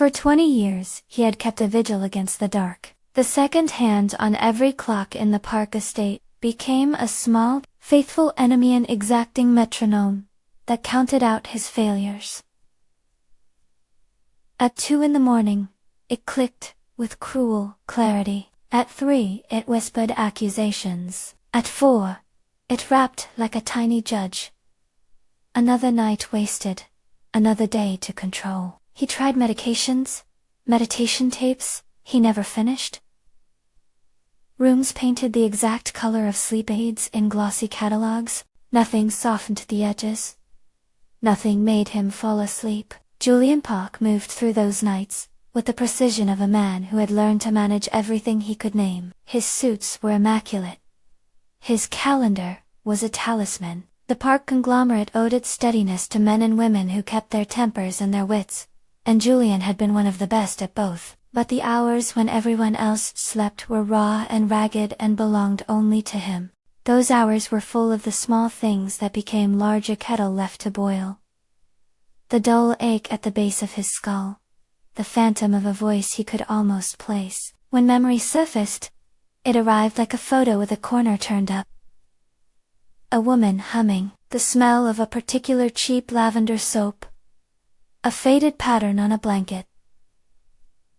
For 20 years, he had kept a vigil against the dark. The second hand on every clock in the Park estate became a small, faithful enemy, an exacting metronome that counted out his failures. At 2 in the morning, it clicked with cruel clarity. At 3, it whispered accusations. At 4, it rapped like a tiny judge. Another night wasted, another day to control. He tried medications, meditation tapes, he never finished. Rooms painted the exact color of sleep aids in glossy catalogs, nothing softened the edges. Nothing made him fall asleep. Julian Park moved through those nights with the precision of a man who had learned to manage everything he could name. His suits were immaculate. His calendar was a talisman. The Park conglomerate owed its steadiness to men and women who kept their tempers and their wits, and Julian had been one of the best at both. But the hours when everyone else slept were raw and ragged and belonged only to him. Those hours were full of the small things that became larger kettle left to boil. The dull ache at the base of his skull. The phantom of a voice he could almost place. When memory surfaced, it arrived like a photo with a corner turned up. A woman humming, the smell of a particular cheap lavender soap. A faded pattern on a blanket.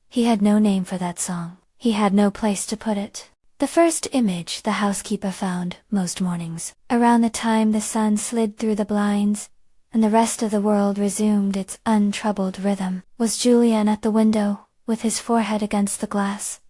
He had no name for that song. He had no place to put it. The first image the housekeeper found, most mornings, around the time the sun slid through the blinds, and the rest of the world resumed its untroubled rhythm, was Julian at the window, with his forehead against the glass.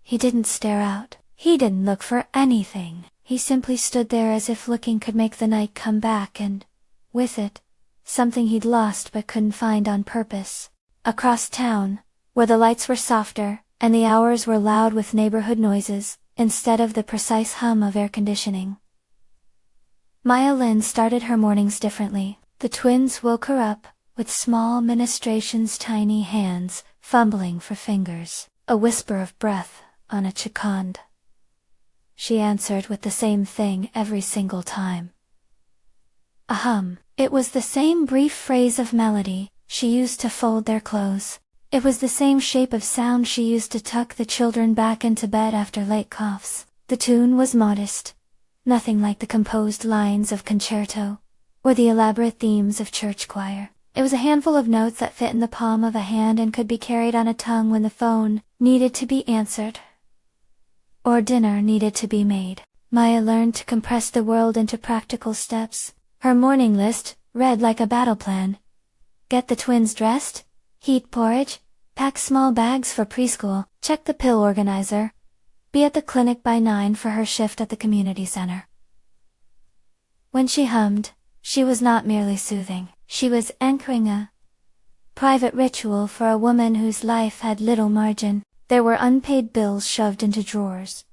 He didn't stare out. He didn't look for anything. He simply stood there as if looking could make the night come back and, with it, something he'd lost but couldn't find on purpose. Across town, where the lights were softer, and the hours were loud with neighborhood noises, instead of the precise hum of air conditioning. Maya Lynn started her mornings differently. The twins woke her up, with small ministrations, tiny hands, fumbling for fingers. A whisper of breath, on a chikand. She answered with the same thing every single time. A hum. It was the same brief phrase of melody she used to fold their clothes. It was the same shape of sound she used to tuck the children back into bed after late coughs. The tune was modest, nothing like the composed lines of concerto, or the elaborate themes of church choir. It was a handful of notes that fit in the palm of a hand and could be carried on a tongue when the phone needed to be answered, or dinner needed to be made. Maya learned to compress the world into practical steps. Her morning list read like a battle plan. Get the twins dressed, heat porridge, pack small bags for preschool, check the pill organizer, be at the clinic by 9 for her shift at the community center. When she hummed, she was not merely soothing. She was anchoring a private ritual for a woman whose life had little margin. There were unpaid bills shoved into drawers,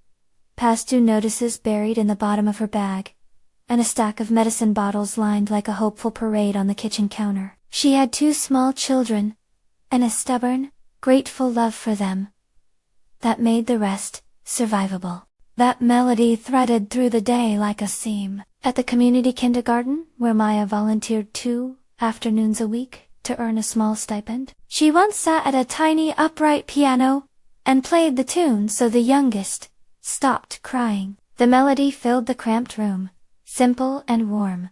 past due notices buried in the bottom of her bag, and a stack of medicine bottles lined like a hopeful parade on the kitchen counter. She had 2 small children, and a stubborn, grateful love for them that made the rest survivable. That melody threaded through the day like a seam. At the community kindergarten, where Maya volunteered 2 afternoons a week to earn a small stipend, she once sat at a tiny upright piano and played the tune so the youngest stopped crying. The melody filled the cramped room, simple and warm,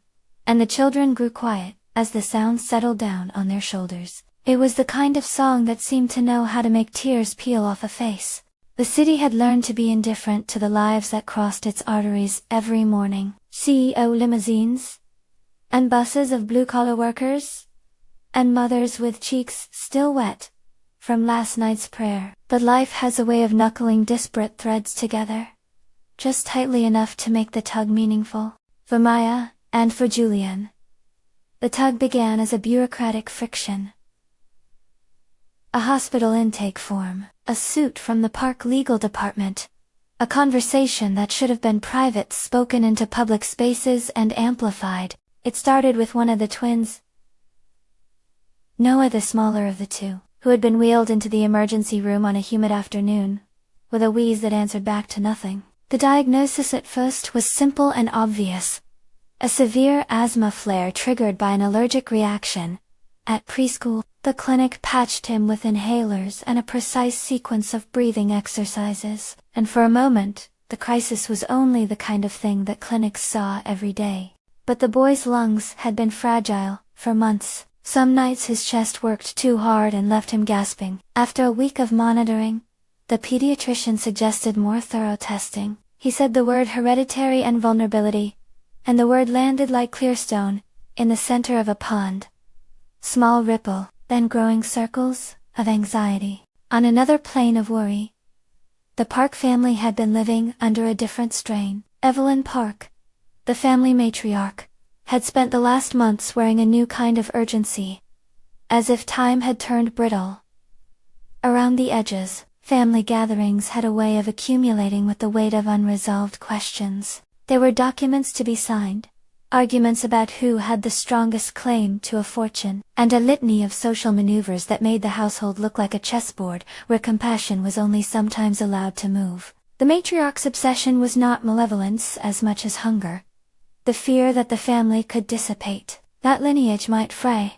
and the children grew quiet as the sound settled down on their shoulders. It was the kind of song that seemed to know how to make tears peel off a face. The city had learned to be indifferent to the lives that crossed its arteries every morning. CEO limousines, and buses of blue-collar workers, and mothers with cheeks still wet from last night's prayer. But life has a way of knuckling disparate threads together, just tightly enough to make the tug meaningful. For Maya, and for Julian, the tug began as a bureaucratic friction. A hospital intake form, a suit from the Park legal department, a conversation that should have been private spoken into public spaces and amplified. It started with one of the twins, Noah, the smaller of the 2, who had been wheeled into the emergency room on a humid afternoon, with a wheeze that answered back to nothing. The diagnosis at first was simple and obvious. A severe asthma flare triggered by an allergic reaction, At preschool, the clinic patched him with inhalers and a precise sequence of breathing exercises, and for a moment, the crisis was only the kind of thing that clinics saw every day. But the boy's lungs had been fragile for months. Some nights his chest worked too hard and left him gasping. After a week of monitoring, the pediatrician suggested more thorough testing. He said the word hereditary and vulnerability, and the word landed like clear stone, in the center of a pond. Small ripple, then growing circles of anxiety. On another plane of worry, the Park family had been living under a different strain. Evelyn Park, the family matriarch, had spent the last months wearing a new kind of urgency, as if time had turned brittle. Around the edges, family gatherings had a way of accumulating with the weight of unresolved questions. There were documents to be signed, arguments about who had the strongest claim to a fortune, and a litany of social maneuvers that made the household look like a chessboard where compassion was only sometimes allowed to move. The matriarch's obsession was not malevolence as much as hunger. The fear that the family could dissipate, that lineage might fray,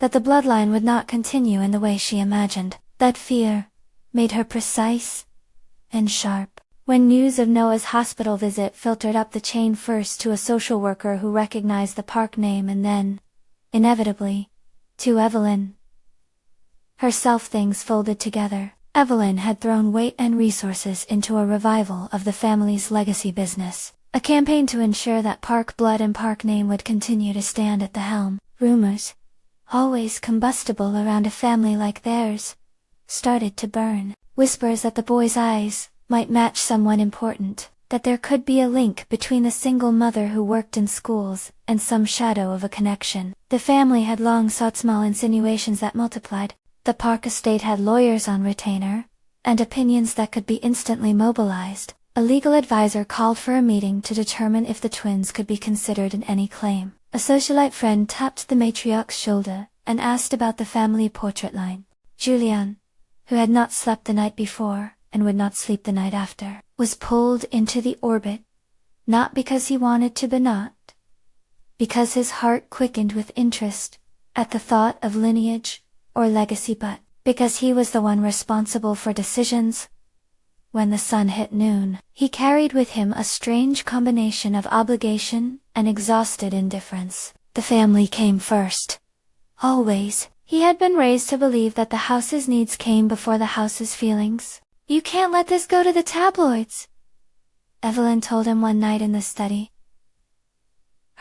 that the bloodline would not continue in the way she imagined. That fear made her precise and sharp. When news of Noah's hospital visit filtered up the chain, first to a social worker who recognized the Park name and then, inevitably, to Evelyn herself, things folded together. Evelyn had thrown weight and resources into a revival of the family's legacy business, a campaign to ensure that Park blood and Park name would continue to stand at the helm. Rumors, always combustible around a family like theirs, started to burn. Whispers that the boy's eyes might match someone important, that there could be a link between the single mother who worked in schools and some shadow of a connection. The family had long sought small insinuations that multiplied. The Park estate had lawyers on retainer, and opinions that could be instantly mobilized. A legal advisor called for a meeting to determine if the twins could be considered in any claim. A socialite friend tapped the matriarch's shoulder and asked about the family portrait line. Julian, who had not slept the night before, and would not sleep the night after, was pulled into the orbit, not because he wanted to but not, because his heart quickened with interest at the thought of lineage or legacy, but because he was the one responsible for decisions. When the sun hit noon, he carried with him a strange combination of obligation and exhausted indifference. The family came first. Always. He had been raised to believe that the house's needs came before the house's feelings. "You can't let this go to the tabloids," Evelyn told him one night in the study.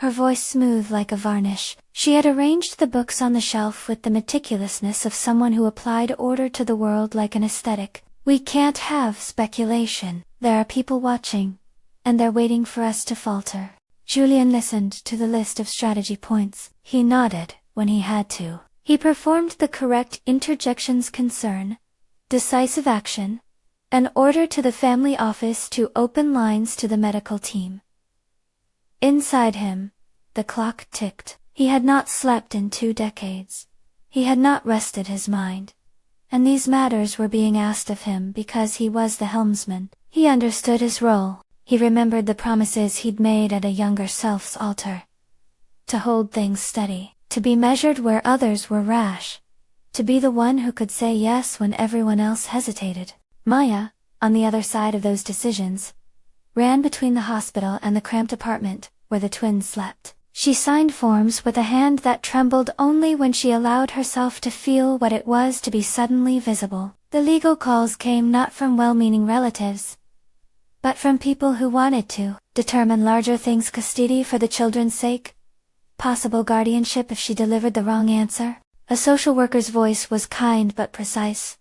Her voice smooth like a varnish. She had arranged the books on the shelf with the meticulousness of someone who applied order to the world like an aesthetic. "We can't have speculation. There are people watching, and they're waiting for us to falter." Julian listened to the list of strategy points. He nodded when he had to. He performed the correct interjections: concern, decisive action, an order to the family office to open lines to the medical team. Inside him, the clock ticked. He had not slept in 2 decades. He had not rested his mind. And these matters were being asked of him because he was the helmsman. He understood his role. He remembered the promises he'd made at a younger self's altar. To hold things steady. To be measured where others were rash. To be the one who could say yes when everyone else hesitated. Maya, on the other side of those decisions, ran between the hospital and the cramped apartment where the twins slept. She signed forms with a hand that trembled only when she allowed herself to feel what it was to be suddenly visible. The legal calls came not from well-meaning relatives, but from people who wanted to determine larger things: custody for the children's sake, possible guardianship if she delivered the wrong answer. A social worker's voice was kind but precise.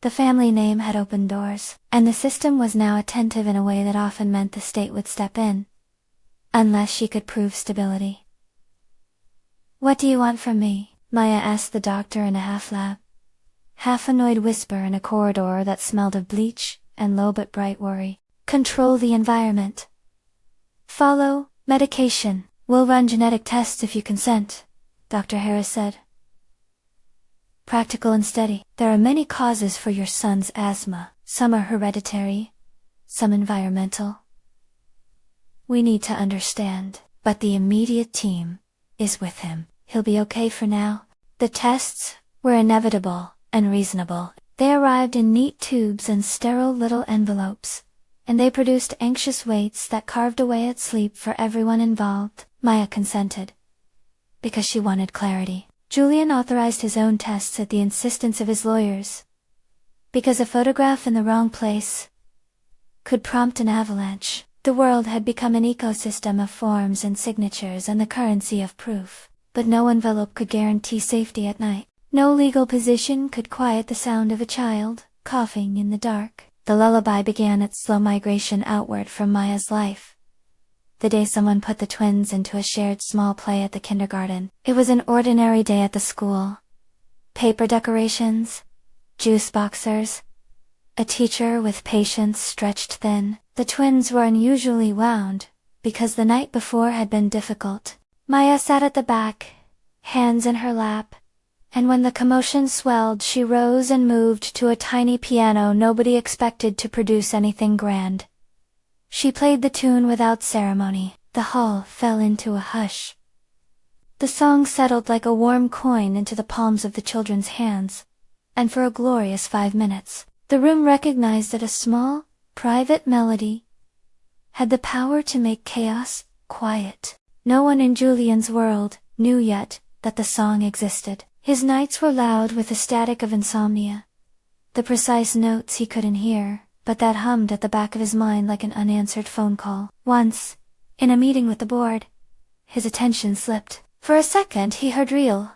The family name had opened doors, and the system was now attentive in a way that often meant the state would step in, unless she could prove stability. "What do you want from me?" Maya asked the doctor in a half-lab, half-annoyed whisper in a corridor that smelled of bleach and low but bright worry. "Control the environment. Follow medication. We'll run genetic tests if you consent," Dr. Harris said. "Practical and steady. There are many causes for your son's asthma. Some are hereditary, some environmental. We need to understand, but the immediate team is with him. He'll be okay for now. The tests were inevitable and reasonable. They arrived in neat tubes and sterile little envelopes, and they produced anxious waits that carved away at sleep for everyone involved. Maya consented, because she wanted clarity. Julian authorized his own tests at the insistence of his lawyers, because a photograph in the wrong place could prompt an avalanche. The world had become an ecosystem of forms and signatures and the currency of proof, but no envelope could guarantee safety at night. No legal position could quiet the sound of a child coughing in the dark. The lullaby began its slow migration outward from Maya's life. The day someone put the twins into a shared small play at the kindergarten. It was an ordinary day at the school. Paper decorations, juice boxers, a teacher with patience stretched thin. The twins were unusually wound, because the night before had been difficult. Maya sat at the back, hands in her lap, and when the commotion swelled she rose and moved to a tiny piano nobody expected to produce anything grand. She played the tune without ceremony. The hall fell into a hush. The song settled like a warm coin into the palms of the children's hands, and for a glorious 5 minutes, the room recognized that a small, private melody had the power to make chaos quiet. No one in Julian's world knew yet that the song existed. His nights were loud with the static of insomnia, the precise notes he couldn't hear, but that hummed at the back of his mind like an unanswered phone call. Once, in a meeting with the board, his attention slipped. For a second he heard real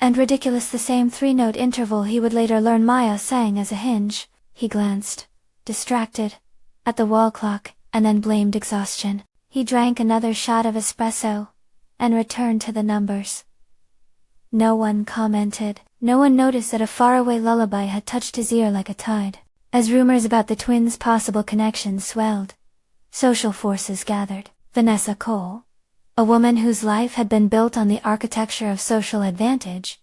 and ridiculous the same 3-note interval he would later learn Maya sang as a hinge. He glanced, distracted, at the wall clock, and then blamed exhaustion. He drank another shot of espresso, and returned to the numbers. No one commented. No one noticed that a faraway lullaby had touched his ear like a tide. As rumors about the twins' possible connections swelled, social forces gathered. Vanessa Cole, a woman whose life had been built on the architecture of social advantage,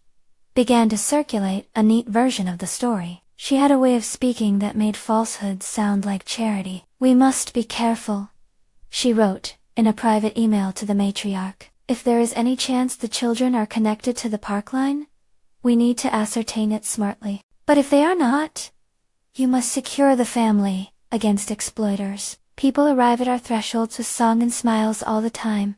began to circulate a neat version of the story. She had a way of speaking that made falsehoods sound like charity. "We must be careful," she wrote, in a private email to the matriarch. "If there is any chance the children are connected to the park line, we need to ascertain it smartly. But if they are not, you must secure the family against exploiters. People arrive at our thresholds with song and smiles all the time."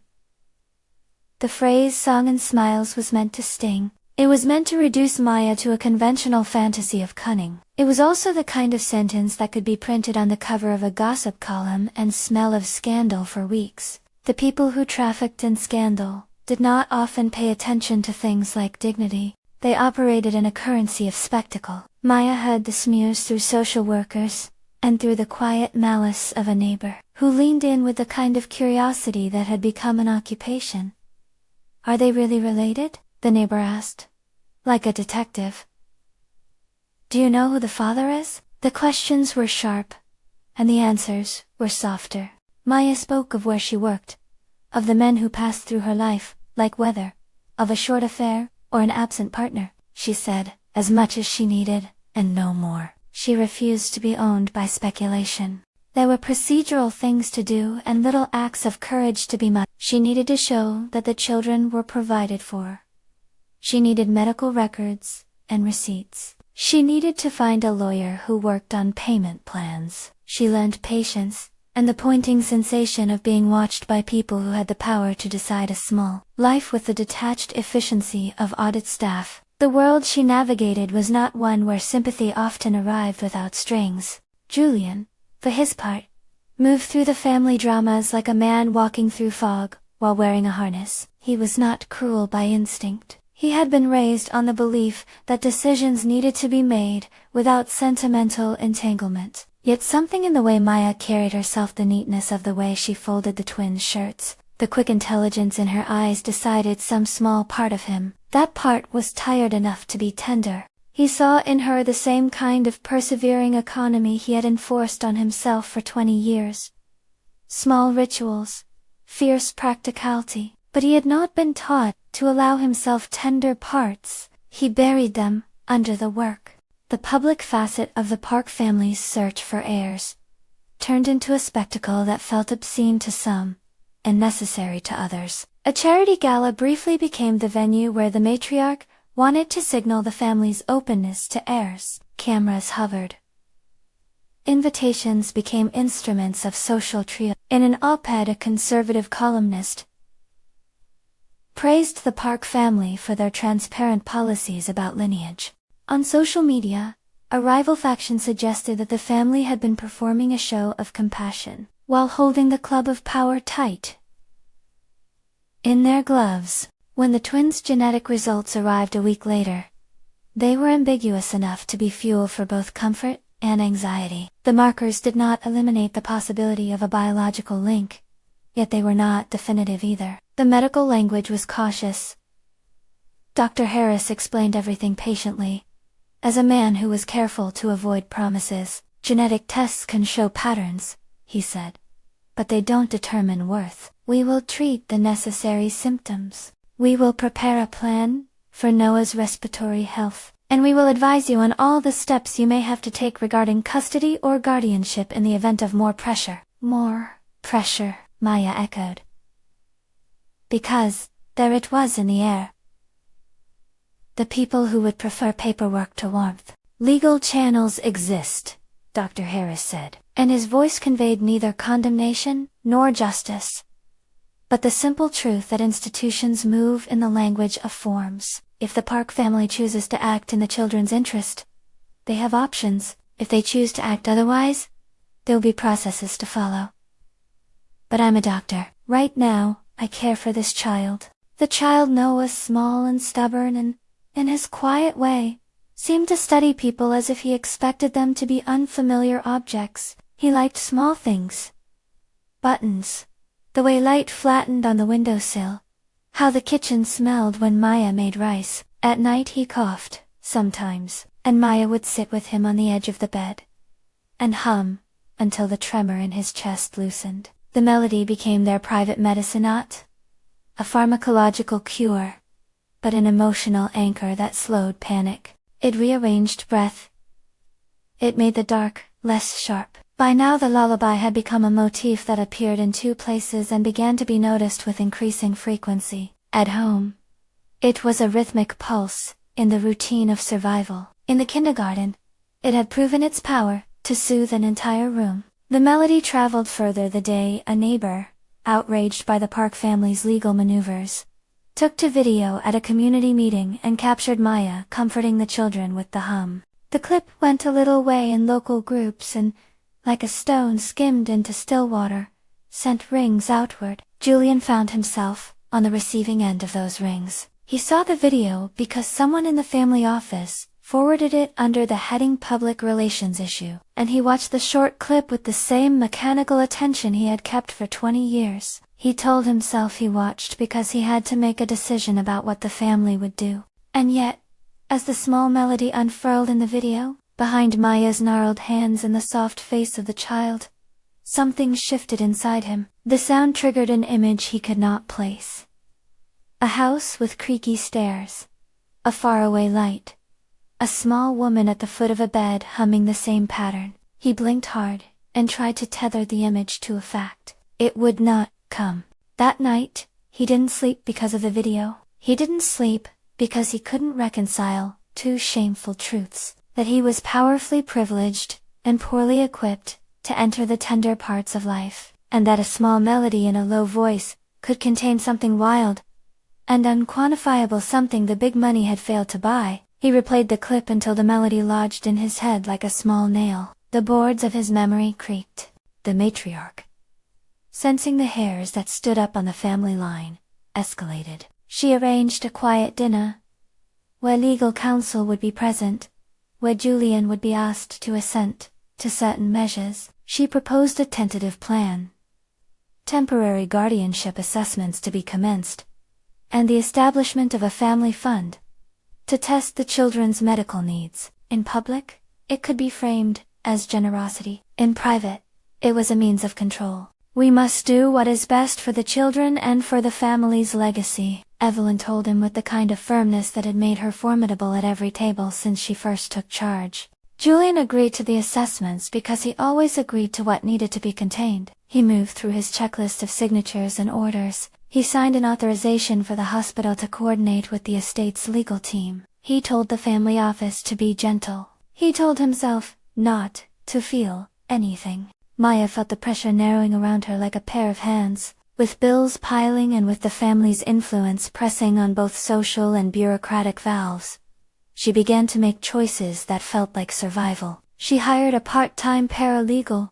The phrase "song and smiles" was meant to sting. It was meant to reduce Maya to a conventional fantasy of cunning. It was also the kind of sentence that could be printed on the cover of a gossip column and smell of scandal for weeks. The people who trafficked in scandal did not often pay attention to things like dignity. They operated in a currency of spectacle. Maya heard the smears through social workers, and through the quiet malice of a neighbor, who leaned in with the kind of curiosity that had become an occupation. "Are they really related?" the neighbor asked, like a detective. "Do you know who the father is?" The questions were sharp, and the answers were softer. Maya spoke of where she worked, of the men who passed through her life, like weather, of a short affair, or an absent partner. She said as much as she needed, and no more. She refused to be owned by speculation. There were procedural things to do and little acts of courage to be made. She needed to show that the children were provided for. She needed medical records and receipts. She needed to find a lawyer who worked on payment plans. She learned patience, and the pointing sensation of being watched by people who had the power to decide a small life with the detached efficiency of audit staff. The world she navigated was not one where sympathy often arrived without strings. Julian, for his part, moved through the family dramas like a man walking through fog, while wearing a harness. He was not cruel by instinct. He had been raised on the belief that decisions needed to be made without sentimental entanglement. Yet something in the way Maya carried herself, the neatness of the way she folded the twins' shirts, the quick intelligence in her eyes decided some small part of him. That part was tired enough to be tender. He saw in her the same kind of persevering economy he had enforced on himself for 20 years. Small rituals, fierce practicality, but he had not been taught to allow himself tender parts. He buried them under the work. The public facet of the Park family's search for heirs turned into a spectacle that felt obscene to some, and necessary to others. A charity gala briefly became the venue where the matriarch wanted to signal the family's openness to heirs. Cameras hovered. Invitations became instruments of social triage. In an op-ed, a conservative columnist praised the Park family for their transparent policies about lineage. On social media, a rival faction suggested that the family had been performing a show of compassion, while holding the club of power tight in their gloves. When the twins' genetic results arrived a week later, they were ambiguous enough to be fuel for both comfort and anxiety. The markers did not eliminate the possibility of a biological link, yet they were not definitive either. The medical language was cautious. Dr. Harris explained everything patiently, as a man who was careful to avoid promises. Genetic tests can show patterns, he said, but they don't determine worth. We will treat the necessary symptoms. We will prepare a plan for Noah's respiratory health, and we will advise you on all the steps you may have to take regarding custody or guardianship in the event of more pressure. More pressure, Maya echoed. Because there it was in the air. The people who would prefer paperwork to warmth. Legal channels exist, Dr. Harris said, and his voice conveyed neither condemnation nor justice, but the simple truth that institutions move in the language of forms. If the Park family chooses to act in the children's interest, they have options. If they choose to act otherwise, there'll be processes to follow. But I'm a doctor. Right now, I care for this child. The child Noah was small and stubborn and, in his quiet way, seemed to study people as if he expected them to be unfamiliar objects. He liked small things. Buttons. The way light flattened on the windowsill. How the kitchen smelled when Maya made rice. At night he coughed, sometimes, and Maya would sit with him on the edge of the bed and hum until the tremor in his chest loosened. The melody became their private medicine, not a pharmacological cure, but an emotional anchor that slowed panic. It rearranged breath. It made the dark less sharp. By now the lullaby had become a motif that appeared in 2 places and began to be noticed with increasing frequency. At home, it was a rhythmic pulse in the routine of survival. In the kindergarten, it had proven its power to soothe an entire room. The melody traveled further the day a neighbor, outraged by the Park family's legal maneuvers, took to video at a community meeting and captured Maya comforting the children with the hum. The clip went a little way in local groups and, like a stone skimmed into still water, sent rings outward. Julian found himself on the receiving end of those rings. He saw the video because someone in the family office forwarded it under the heading Public Relations Issue, and he watched the short clip with the same mechanical attention he had kept for 20 years. He told himself he watched because he had to make a decision about what the family would do. And yet, as the small melody unfurled in the video, behind Maya's gnarled hands and the soft face of the child, something shifted inside him. The sound triggered an image he could not place. A house with creaky stairs. A faraway light. A small woman at the foot of a bed humming the same pattern. He blinked hard, and tried to tether the image to a fact. It would not come. That night, he didn't sleep because of the video. He didn't sleep because he couldn't reconcile 2 shameful truths. That he was powerfully privileged and poorly equipped to enter the tender parts of life, and that a small melody in a low voice could contain something wild and unquantifiable, something the big money had failed to buy. He replayed the clip until the melody lodged in his head like a small nail. The boards of his memory creaked. The matriarch, sensing the hairs that stood up on the family line, escalated. She arranged a quiet dinner, where legal counsel would be present, where Julian would be asked to assent to certain measures. She proposed a tentative plan. Temporary guardianship assessments to be commenced, and the establishment of a family fund to test the children's medical needs. In public, it could be framed as generosity. In private, it was a means of control. We must do what is best for the children and for the family's legacy, Evelyn told him with the kind of firmness that had made her formidable at every table since she first took charge. Julian agreed to the assessments because he always agreed to what needed to be contained. He moved through his checklist of signatures and orders. He signed an authorization for the hospital to coordinate with the estate's legal team. He told the family office to be gentle. He told himself not to feel anything. Maya felt the pressure narrowing around her like a pair of hands, with bills piling and with the family's influence pressing on both social and bureaucratic valves. She began to make choices that felt like survival. She hired a part-time paralegal,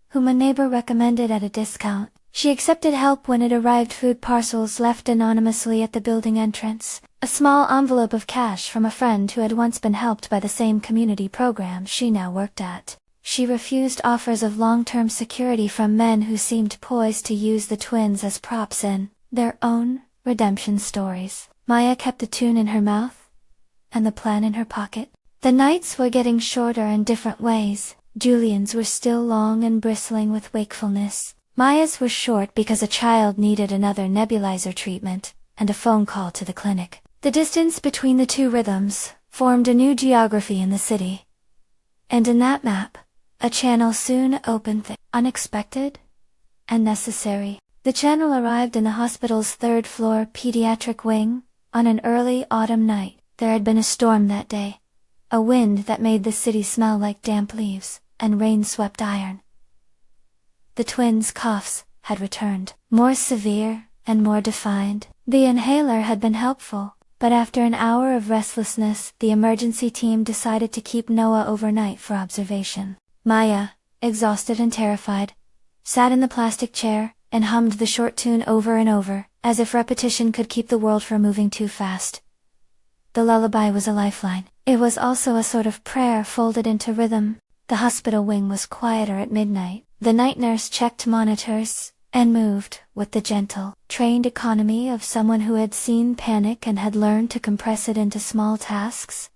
whom a neighbor recommended at a discount. She accepted help when it arrived food parcels left anonymously at the building entrance, a small envelope of cash from a friend who had once been helped by the same community program she now worked at. She refused offers of long-term security from men who seemed poised to use the twins as props in their own redemption stories. Maya kept the tune in her mouth and the plan in her pocket. The nights were getting shorter in different ways. Julian's were still long and bristling with wakefulness. Maya's was short because a child needed another nebulizer treatment and a phone call to the clinic. The distance between the two rhythms formed a new geography in the city. And in that map, a channel soon opened, unexpected and necessary. The channel arrived in the hospital's third-floor pediatric wing on an early autumn night. There had been a storm that day, a wind that made the city smell like damp leaves and rain-swept iron. The twins' coughs had returned, more severe and more defined. The inhaler had been helpful, but after an hour of restlessness, the emergency team decided to keep Noah overnight for observation. Maya, exhausted and terrified, sat in the plastic chair and hummed the short tune over and over, as if repetition could keep the world from moving too fast. The lullaby was a lifeline. It was also a sort of prayer folded into rhythm. The hospital wing was quieter at midnight. The night nurse checked monitors and moved with the gentle, trained economy of someone who had seen panic and had learned to compress it into small tasks.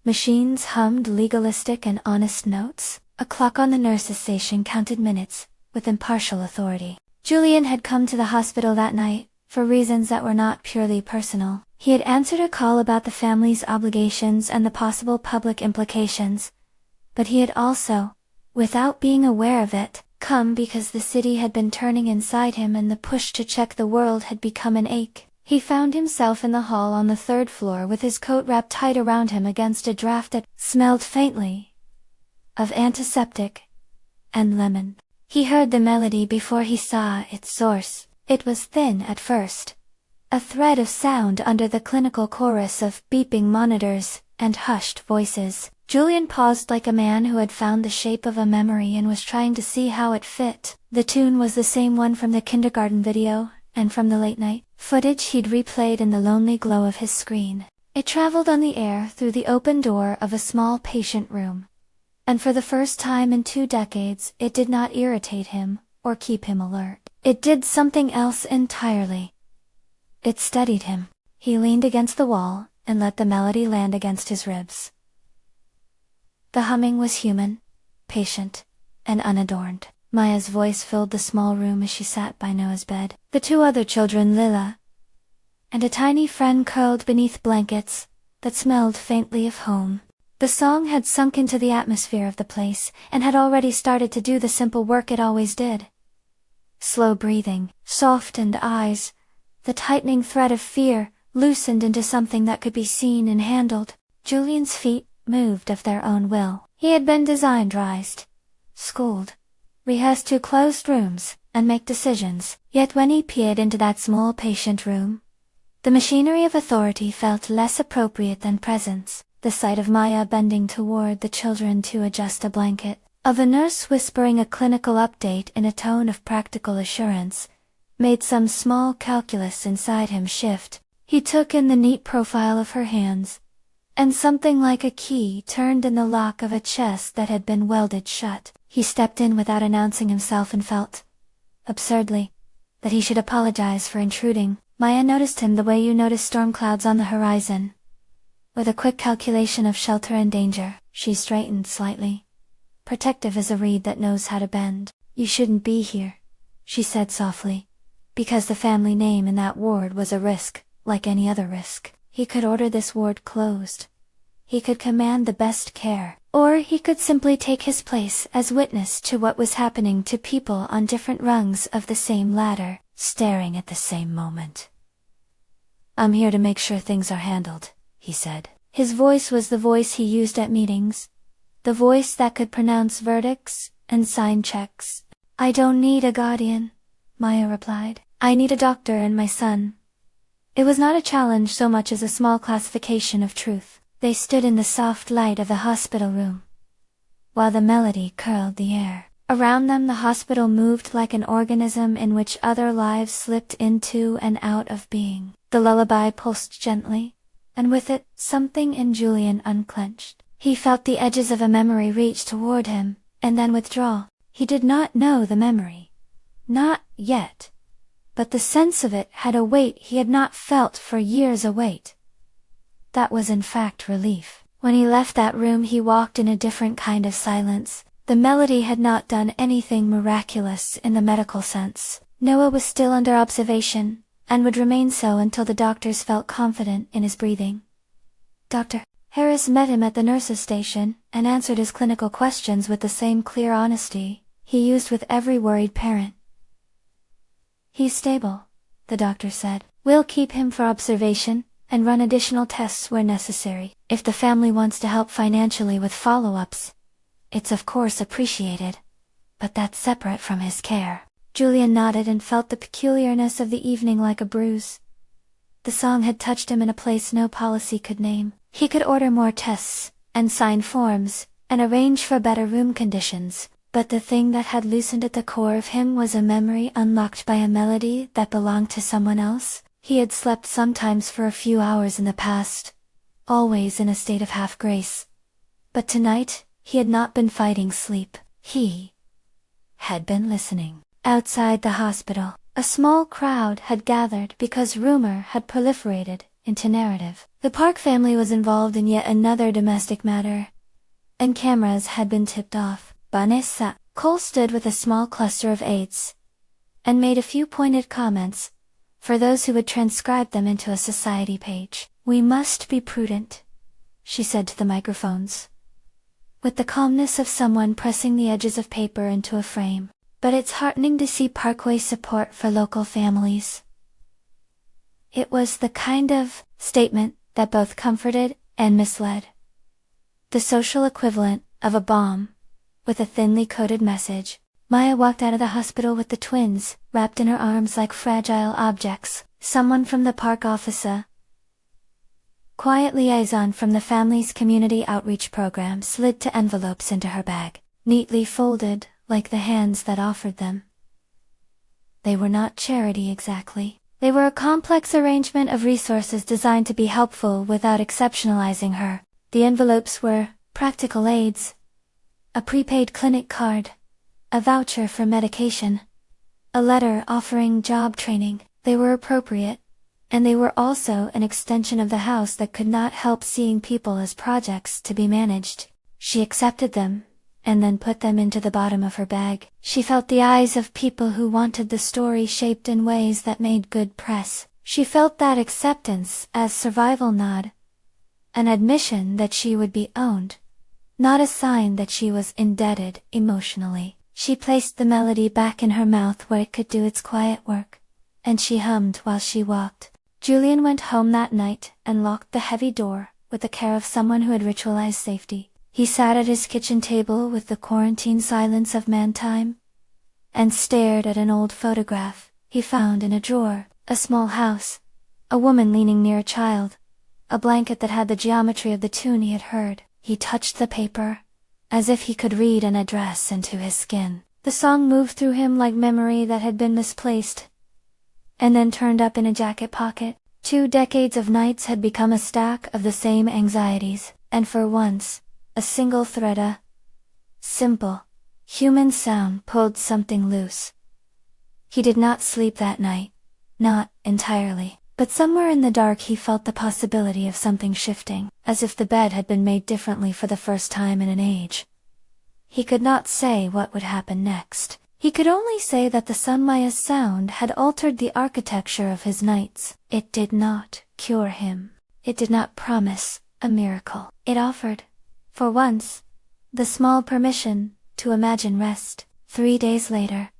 Machines hummed legalistic and honest notes. A clock on the nurse's station counted minutes with impartial authority. Julian had come to the hospital that night for reasons that were not purely personal. He had answered a call about the family's obligations and the possible public implications, but he had also, without being aware of it, come because the city had been turning inside him and the push to check the world had become an ache. He found himself in the hall on the third floor with his coat wrapped tight around him against a draft that smelled faintly of antiseptic and lemon. He heard the melody before he saw its source. It was thin at first, a thread of sound under the clinical chorus of beeping monitors and hushed voices. Julian paused like a man who had found the shape of a memory and was trying to see how it fit. The tune was the same one from the kindergarten video, and from the late-night footage he'd replayed in the lonely glow of his screen. It traveled on the air through the open door of a small patient room. And for the first time in 2 decades, it did not irritate him or keep him alert. It did something else entirely. It steadied him. He leaned against the wall and let the melody land against his ribs. The humming was human, patient, and unadorned. Maya's voice filled the small room as she sat by Noah's bed. The 2 other children, Lila and a tiny friend, curled beneath blankets that smelled faintly of home. The song had sunk into the atmosphere of the place and had already started to do the simple work it always did. Slow breathing, softened eyes, the tightening thread of fear loosened into something that could be seen and handled. Julian's feet moved of their own will. He had been designed, raised, schooled, rehearsed to closed rooms and make decisions. Yet when he peered into that small patient room, the machinery of authority felt less appropriate than presence. The sight of Maya bending toward the children to adjust a blanket, of a nurse whispering a clinical update in a tone of practical assurance, made some small calculus inside him shift. He took in the neat profile of her hands, and something like a key turned in the lock of a chest that had been welded shut. He stepped in without announcing himself and felt, absurdly, that he should apologize for intruding. Maya noticed him the way you notice storm clouds on the horizon. With a quick calculation of shelter and danger, she straightened slightly, protective as a reed that knows how to bend. "You shouldn't be here," she said softly, because the family name in that ward was a risk, like any other risk. He could order this ward closed. He could command the best care, or he could simply take his place as witness to what was happening to people on different rungs of the same ladder, staring at the same moment. "I'm here to make sure things are handled," he said. His voice was the voice he used at meetings, the voice that could pronounce verdicts and sign checks. "I don't need a guardian," Maya replied. "I need a doctor and my son." It was not a challenge so much as a small classification of truth. They stood in the soft light of the hospital room, while the melody curled the air. Around them the hospital moved like an organism in which other lives slipped into and out of being. The lullaby pulsed gently, and with it, something in Julian unclenched. He felt the edges of a memory reach toward him, and then withdraw. He did not know the memory. Not yet. But the sense of it had a weight he had not felt for years, a weight that was in fact relief. When he left that room he walked in a different kind of silence. The melody had not done anything miraculous in the medical sense. Noah was still under observation, and would remain so until the doctors felt confident in his breathing. Dr. Harris met him at the nurse's station, and answered his clinical questions with the same clear honesty he used with every worried parent. "He's stable," the doctor said. "We'll keep him for observation, and run additional tests where necessary. If the family wants to help financially with follow-ups, it's of course appreciated, but that's separate from his care." Julian nodded and felt the peculiarness of the evening like a bruise. The song had touched him in a place no policy could name. He could order more tests, and sign forms, and arrange for better room conditions, but the thing that had loosened at the core of him was a memory unlocked by a melody that belonged to someone else. He had slept sometimes for a few hours in the past, always in a state of half-grace. But tonight, he had not been fighting sleep. He had been listening. Outside the hospital, a small crowd had gathered because rumor had proliferated into narrative. The Park family was involved in yet another domestic matter, and cameras had been tipped off. Vanessa Cole stood with a small cluster of aides, and made a few pointed comments, for those who would transcribe them into a society page. "We must be prudent," she said to the microphones, with the calmness of someone pressing the edges of paper into a frame. "But it's heartening to see Parkway's support for local families." It was the kind of statement that both comforted and misled. The social equivalent of a bomb, with a thinly coded message. Maya walked out of the hospital with the twins, wrapped in her arms like fragile objects. Someone from the Park office, a quiet liaison from the family's community outreach program, slid two envelopes into her bag, neatly folded, like the hands that offered them. They were not charity exactly. They were a complex arrangement of resources designed to be helpful without exceptionalizing her. The envelopes were practical aids, a prepaid clinic card, a voucher for medication, a letter offering job training. They were appropriate, and they were also an extension of the house that could not help seeing people as projects to be managed. She accepted them, and then put them into the bottom of her bag. She felt the eyes of people who wanted the story shaped in ways that made good press. She felt that acceptance as survival nod, an admission that she would be owned, not a sign that she was indebted emotionally. She placed the melody back in her mouth where it could do its quiet work, and she hummed while she walked. Julian went home that night and locked the heavy door with the care of someone who had ritualized safety. He sat at his kitchen table with the quarantine silence of man-time, and stared at an old photograph he found in a drawer. A small house, a woman leaning near a child, a blanket that had the geometry of the tune he had heard. He touched the paper, as if he could read an address into his skin. The song moved through him like memory that had been misplaced, and then turned up in a jacket pocket. 2 decades of nights had become a stack of the same anxieties, and for once, a single thread, a simple, human sound pulled something loose. He did not sleep that night, not entirely, but somewhere in the dark he felt the possibility of something shifting, as if the bed had been made differently for the first time in an age. He could not say what would happen next. He could only say that the Sunmaya's sound had altered the architecture of his nights. It did not cure him. It did not promise a miracle. It offered, for once, the small permission to imagine rest. 3 days later,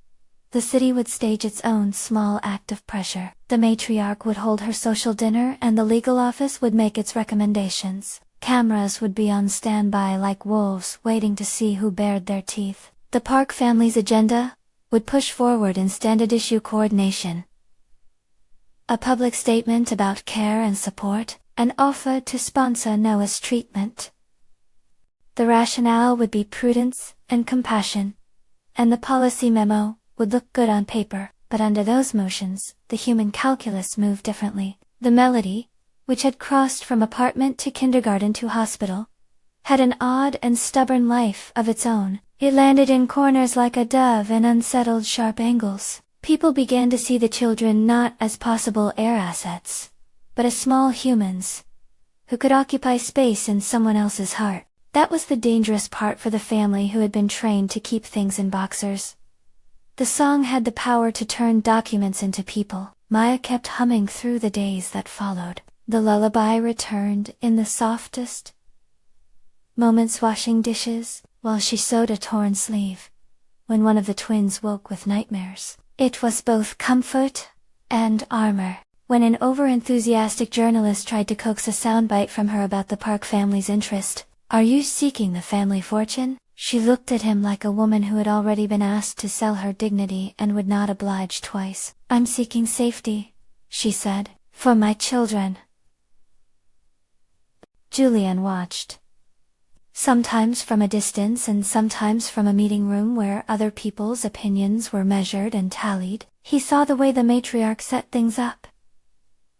the city would stage its own small act of pressure. The matriarch would hold her social dinner and the legal office would make its recommendations. Cameras would be on standby like wolves waiting to see who bared their teeth. The Park family's agenda would push forward in standard issue coordination, a public statement about care and support, an offer to sponsor Noah's treatment. The rationale would be prudence and compassion, and the policy memo would look good on paper, but under those motions, the human calculus moved differently. The melody, which had crossed from apartment to kindergarten to hospital, had an odd and stubborn life of its own. It landed in corners like a dove and unsettled sharp angles. People began to see the children not as possible air assets, but as small humans, who could occupy space in someone else's heart. That was the dangerous part for the family who had been trained to keep things in boxers. The song had the power to turn documents into people. Maya kept humming through the days that followed. The lullaby returned in the softest moments, washing dishes, while she sewed a torn sleeve. When one of the twins woke with nightmares, it was both comfort and armor. When an over-enthusiastic journalist tried to coax a soundbite from her about the Park family's interest, "Are you seeking the family fortune?" she looked at him like a woman who had already been asked to sell her dignity and would not oblige twice. "I'm seeking safety," she said, "for my children." Julian watched. Sometimes from a distance and sometimes from a meeting room where other people's opinions were measured and tallied. He saw the way the matriarch set things up,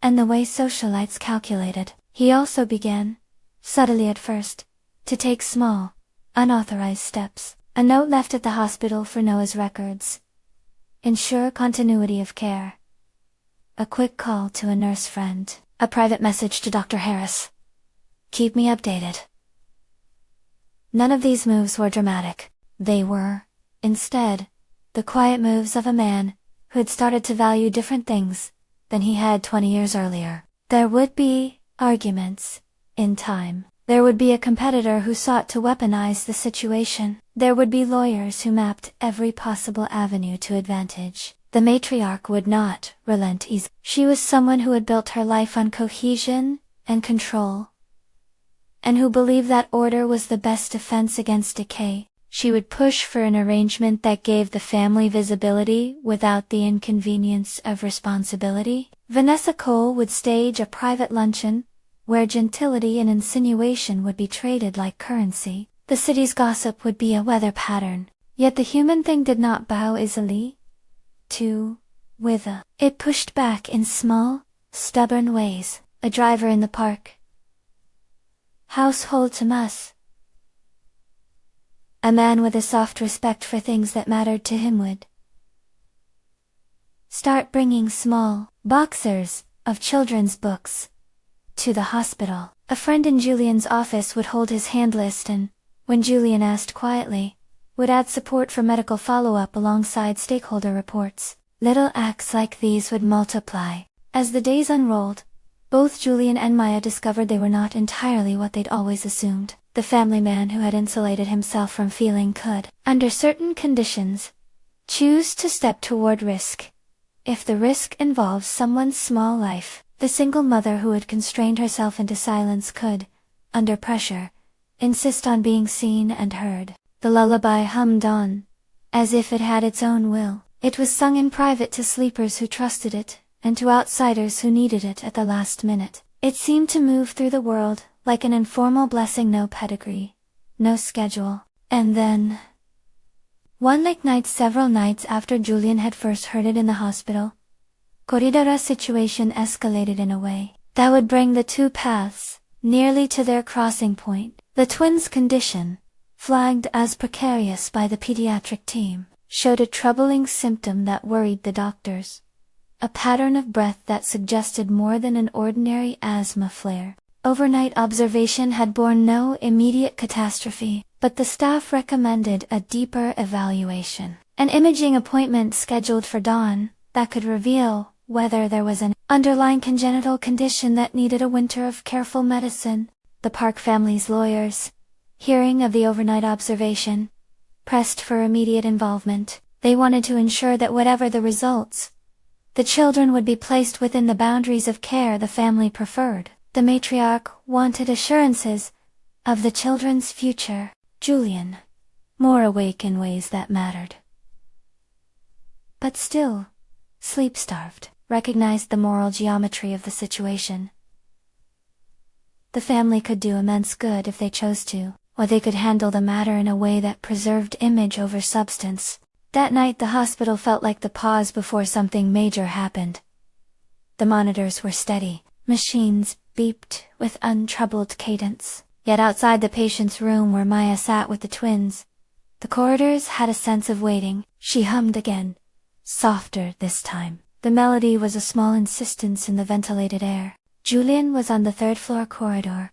and the way socialites calculated. He also began, subtly at first, to take small, unauthorized steps. A note left at the hospital for Noah's records. Ensure continuity of care. A quick call to a nurse friend. A private message to Dr. Harris. Keep me updated. None of these moves were dramatic. They were, instead, the quiet moves of a man who had started to value different things than he had 20 years earlier. There would be arguments, in time. There would be a competitor who sought to weaponize the situation. There would be lawyers who mapped every possible avenue to advantage. The matriarch would not relent easily. She was someone who had built her life on cohesion and control, and who believed that order was the best defense against decay. She would push for an arrangement that gave the family visibility without the inconvenience of responsibility. Vanessa Cole would stage a private luncheon, where gentility and insinuation would be traded like currency. The city's gossip would be a weather pattern, yet the human thing did not bow easily to wither. It pushed back in small, stubborn ways. A driver in the park. Household Tomas. A man with a soft respect for things that mattered to him would start bringing small boxers of children's books to the hospital. A friend in Julian's office would hold his hand list and, when Julian asked quietly, would add support for medical follow-up alongside stakeholder reports. Little acts like these would multiply. As the days unrolled, both Julian and Maya discovered they were not entirely what they'd always assumed. The family man who had insulated himself from feeling could, under certain conditions, choose to step toward risk. If the risk involves someone's small life, the single mother who had constrained herself into silence could, under pressure, insist on being seen and heard. The lullaby hummed on, as if it had its own will. It was sung in private to sleepers who trusted it, and to outsiders who needed it at the last minute. It seemed to move through the world, like an informal blessing, no pedigree, no schedule. And then, one late night several nights after Julian had first heard it in the hospital, Corridor's situation escalated in a way that would bring the two paths nearly to their crossing point. The twins' condition, flagged as precarious by the pediatric team, showed a troubling symptom that worried the doctors. A pattern of breath that suggested more than an ordinary asthma flare. Overnight observation had borne no immediate catastrophe, but the staff recommended a deeper evaluation. An imaging appointment scheduled for dawn that could reveal whether there was an underlying congenital condition that needed a winter of careful medicine. The Park family's lawyers, hearing of the overnight observation, pressed for immediate involvement. They wanted to ensure that whatever the results, the children would be placed within the boundaries of care the family preferred. The matriarch wanted assurances of the children's future. Julian, more awake in ways that mattered, but still sleep-starved, recognized the moral geometry of the situation. The family could do immense good if they chose to, or they could handle the matter in a way that preserved image over substance. That night the hospital felt like the pause before something major happened. The monitors were steady, machines beeped with untroubled cadence. Yet outside the patient's room where Maya sat with the twins, the corridors had a sense of waiting. She hummed again, softer this time. The melody was a small insistence in the ventilated air. Julian was on the third-floor corridor,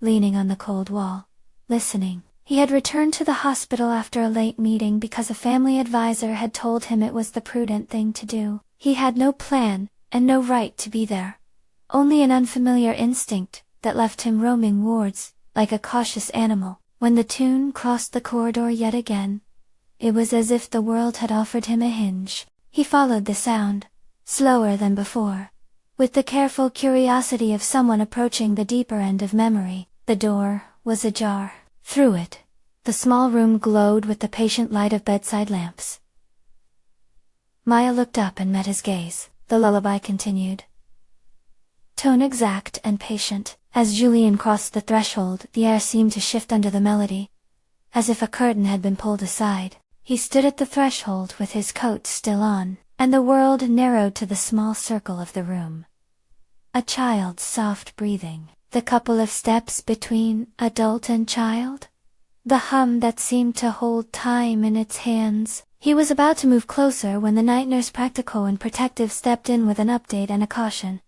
leaning on the cold wall, listening. He had returned to the hospital after a late meeting because a family advisor had told him it was the prudent thing to do. He had no plan, and no right to be there. Only an unfamiliar instinct that left him roaming wards, like a cautious animal. When the tune crossed the corridor yet again, it was as if the world had offered him a hinge. He followed the sound, slower than before, with the careful curiosity of someone approaching the deeper end of memory. The door was ajar. Through it, the small room glowed with the patient light of bedside lamps. Maya looked up and met his gaze. The lullaby continued, tone exact and patient. As Julian crossed the threshold, the air seemed to shift under the melody, as if a curtain had been pulled aside. He stood at the threshold with his coat still on, and the world narrowed to the small circle of the room. A child's soft breathing, the couple of steps between adult and child, the hum that seemed to hold time in its hands. He was about to move closer when the night nurse, practical and protective, stepped in with an update and a caution.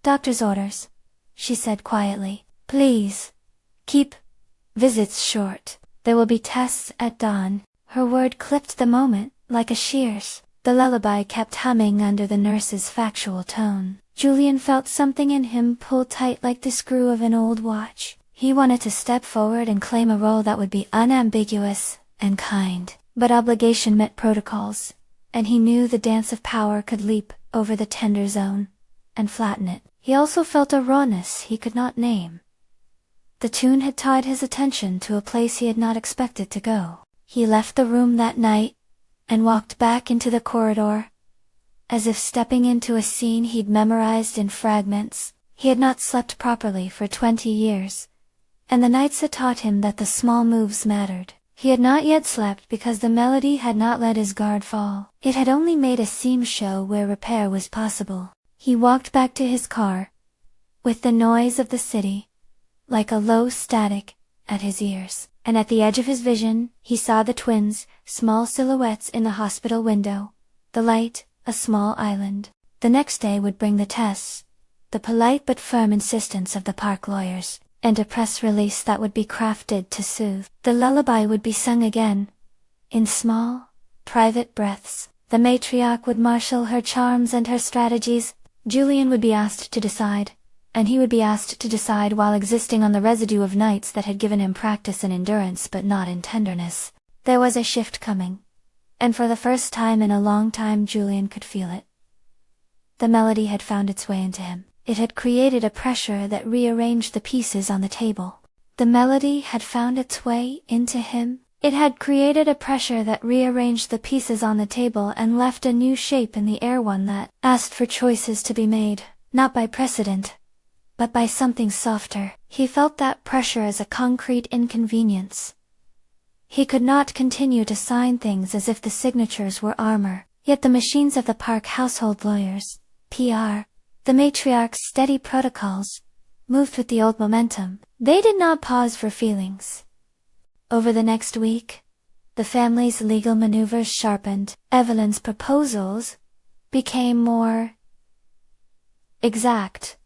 Doctor's orders, she said quietly. Please, keep visits short. There will be tests at dawn. Her word clipped the moment, like a shears. The lullaby kept humming under the nurse's factual tone. Julian felt something in him pull tight like the screw of an old watch. He wanted to step forward and claim a role that would be unambiguous and kind. But obligation met protocols, and he knew the dance of power could leap over the tender zone and flatten it. He also felt a rawness he could not name. The tune had tied his attention to a place he had not expected to go. He left the room that night and walked back into the corridor, as if stepping into a scene he'd memorized in fragments. He had not slept properly for 20 years, and the nights had taught him that the small moves mattered. He had not yet slept because the melody had not let his guard fall. It had only made a seam show where repair was possible. He walked back to his car, with the noise of the city, like a low static, at his ears. And at the edge of his vision, he saw the twins, small silhouettes in the hospital window, the light, a small island. The next day would bring the tests, the polite but firm insistence of the Park lawyers, and a press release that would be crafted to soothe. The lullaby would be sung again, in small, private breaths. The matriarch would marshal her charms and her strategies. Julian would be asked to decide, and he would be asked to decide while existing on the residue of nights that had given him practice in endurance but not in tenderness. There was a shift coming, and for the first time in a long time Julian could feel it. The melody had found its way into him. It had created a pressure that rearranged the pieces on the table. The melody had found its way into him. It had created a pressure that rearranged the pieces on the table and left a new shape in the air, one that asked for choices to be made, not by precedent, but by something softer. He felt that pressure as a concrete inconvenience. He could not continue to sign things as if the signatures were armor. Yet the machines of the Park household lawyers, PR, the matriarch's steady protocols, moved with the old momentum. They did not pause for feelings. Over the next week, the family's legal maneuvers sharpened. Evelyn's proposals became more exact.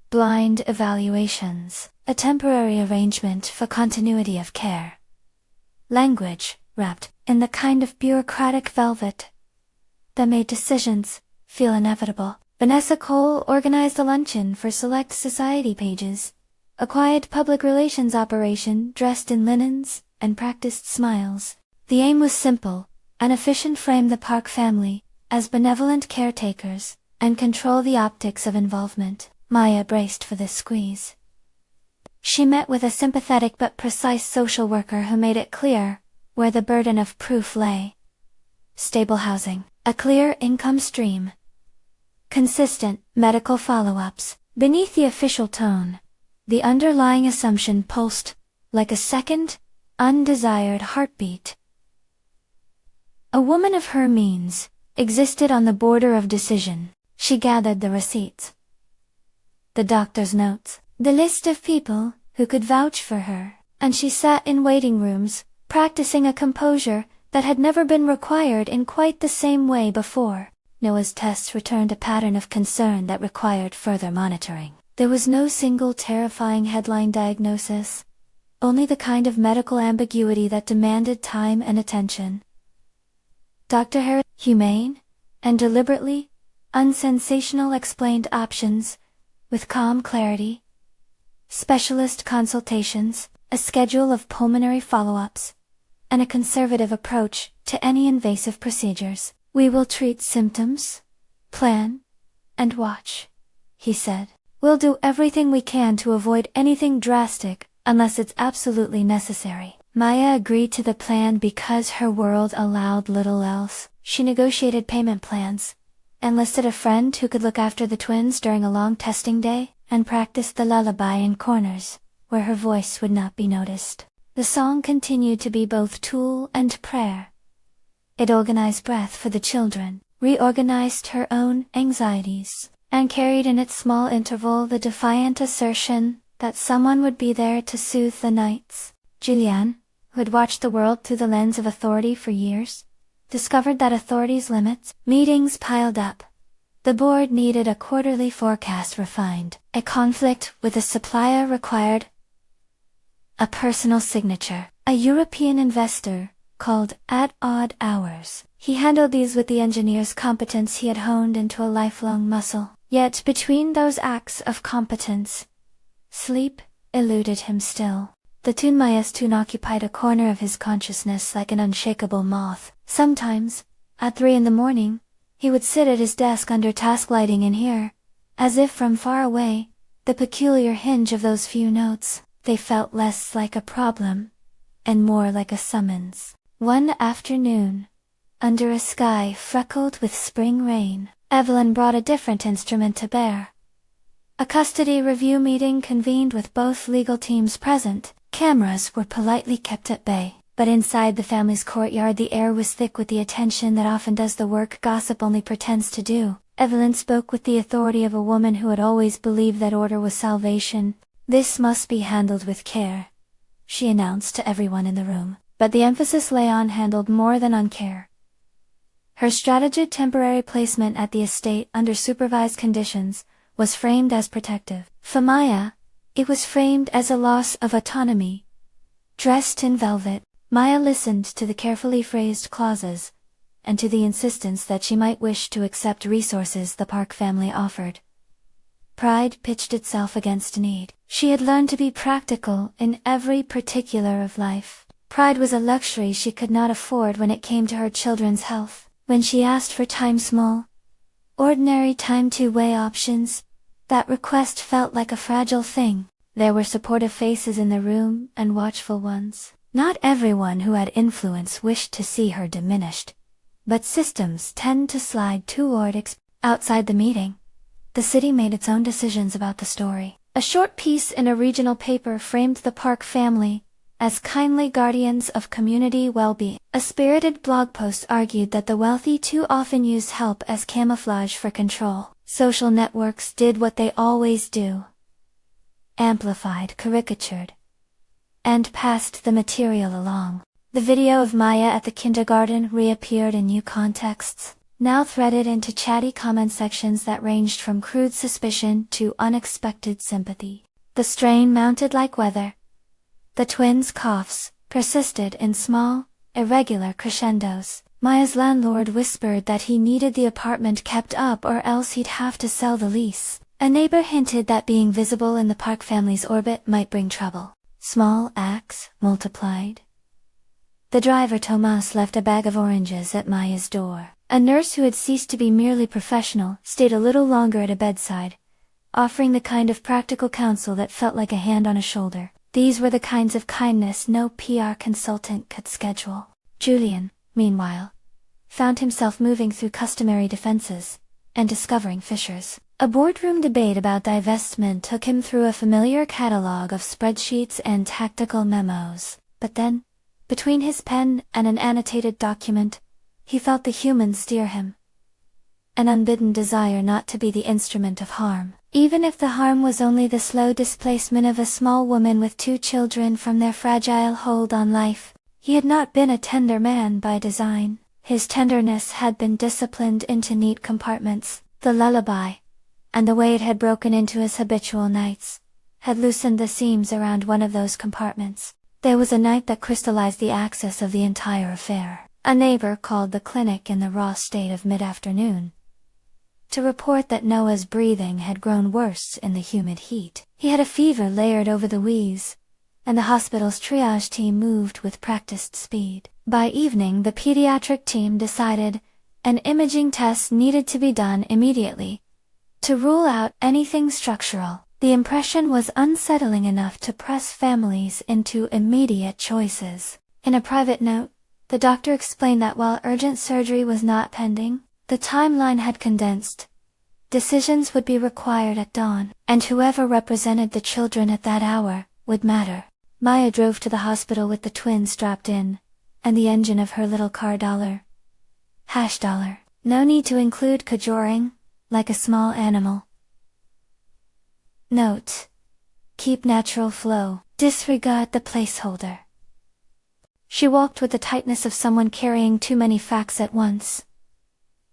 Blind evaluations, a temporary arrangement for continuity of care. Language, wrapped in the kind of bureaucratic velvet that made decisions feel inevitable. Vanessa Cole organized a luncheon for select society pages, a quiet public relations operation dressed in linens and practiced smiles. The aim was simple: and efficient frame the Park family as benevolent caretakers and control the optics of involvement. Maya braced for this squeeze. She met with a sympathetic but precise social worker who made it clear where the burden of proof lay. Stable housing, a clear income stream, consistent medical follow-ups. Beneath the official tone, the underlying assumption pulsed like a second, undesired heartbeat. A woman of her means existed on the border of decision. She gathered the receipts, the doctor's notes, the list of people who could vouch for her, and she sat in waiting rooms, practicing a composure that had never been required in quite the same way before. Noah's tests returned a pattern of concern that required further monitoring. There was no single terrifying headline diagnosis, only the kind of medical ambiguity that demanded time and attention. Dr. Harris, humane and deliberately unsensational, explained options with calm clarity. Specialist consultations, a schedule of pulmonary follow-ups, and a conservative approach to any invasive procedures. "We will treat symptoms, plan, and watch," he said. "We'll do everything we can to avoid anything drastic unless it's absolutely necessary." Maya agreed to the plan because her world allowed little else. She negotiated payment plans, enlisted a friend who could look after the twins during a long testing day, and practiced the lullaby in corners where her voice would not be noticed. The song continued to be both tool and prayer. It organized breath for the children, reorganized her own anxieties, and carried in its small interval the defiant assertion that someone would be there to soothe the nights. Julian, who had watched the world through the lens of authority for years, discovered that authority's limits. Meetings piled up. The board needed a quarterly forecast refined. A conflict with a supplier required a personal signature. A European investor called at odd hours. He handled these with the engineer's competence he had honed into a lifelong muscle. Yet between those acts of competence, sleep eluded him still. The tune Maya's tune occupied a corner of his consciousness like an unshakable moth. Sometimes, at 3 a.m, he would sit at his desk under task lighting and hear, as if from far away, the peculiar hinge of those few notes. They felt less like a problem, and more like a summons. One afternoon, under a sky freckled with spring rain, Evelyn brought a different instrument to bear. A custody review meeting convened with both legal teams present. Cameras were politely kept at bay, but inside the family's courtyard the air was thick with the attention that often does the work gossip only pretends to do. Evelyn spoke with the authority of a woman who had always believed that order was salvation. "This must be handled with care," she announced to everyone in the room. But the emphasis lay on handled more than on care. Her strategic temporary placement at the estate under supervised conditions was framed as protective. For Maya, it was framed as a loss of autonomy. Dressed in velvet, Maya listened to the carefully phrased clauses, and to the insistence that she might wish to accept resources the Park family offered. Pride pitched itself against need. She had learned to be practical in every particular of life. Pride was a luxury she could not afford when it came to her children's health. When she asked for small, ordinary time to weigh options, that request felt like a fragile thing. There were supportive faces in the room and watchful ones. Not everyone who had influence wished to see her diminished, but systems tend to slide toward outside the meeting. The city made its own decisions about the story. A short piece in a regional paper framed the Park family as kindly guardians of community well-being. A spirited blog post argued that the wealthy too often used help as camouflage for control. Social networks did what they always do: amplified, caricatured, and passed the material along. The video of Maya at the kindergarten reappeared in new contexts, now threaded into chatty comment sections that ranged from crude suspicion to unexpected sympathy. The strain mounted like weather. The twins' coughs persisted in small, irregular crescendos. Maya's landlord whispered that he needed the apartment kept up or else he'd have to sell the lease. A neighbor hinted that being visible in the Park family's orbit might bring trouble. Small acts multiplied. The driver Tomas left a bag of oranges at Maya's door. A nurse who had ceased to be merely professional stayed a little longer at a bedside, offering the kind of practical counsel that felt like a hand on a shoulder. These were the kinds of kindness no PR consultant could schedule. Julian, meanwhile, found himself moving through customary defenses and discovering fissures. A boardroom debate about divestment took him through a familiar catalog of spreadsheets and tactical memos. But then, between his pen and an annotated document, he felt the human steer him. An unbidden desire not to be the instrument of harm. Even if the harm was only the slow displacement of a small woman with 2 children from their fragile hold on life, he had not been a tender man by design. His tenderness had been disciplined into neat compartments. The lullaby, and the way it had broken into his habitual nights, had loosened the seams around one of those compartments. There was a night that crystallized the axis of the entire affair. A neighbor called the clinic in the raw state of mid-afternoon to report that Noah's breathing had grown worse in the humid heat. He had a fever layered over the wheeze, and the hospital's triage team moved with practiced speed. By evening, the pediatric team decided an imaging test needed to be done immediately to rule out anything structural. The impression was unsettling enough to press families into immediate choices. In a private note, the doctor explained that while urgent surgery was not pending, the timeline had condensed. Decisions would be required at dawn, and whoever represented the children at that hour would matter. Maya drove to the hospital with the twins strapped in, and the engine of her little car $. No need to include cajoling, like a small animal. Note: keep natural flow, disregard the placeholder. She walked with the tightness of someone carrying too many facts at once.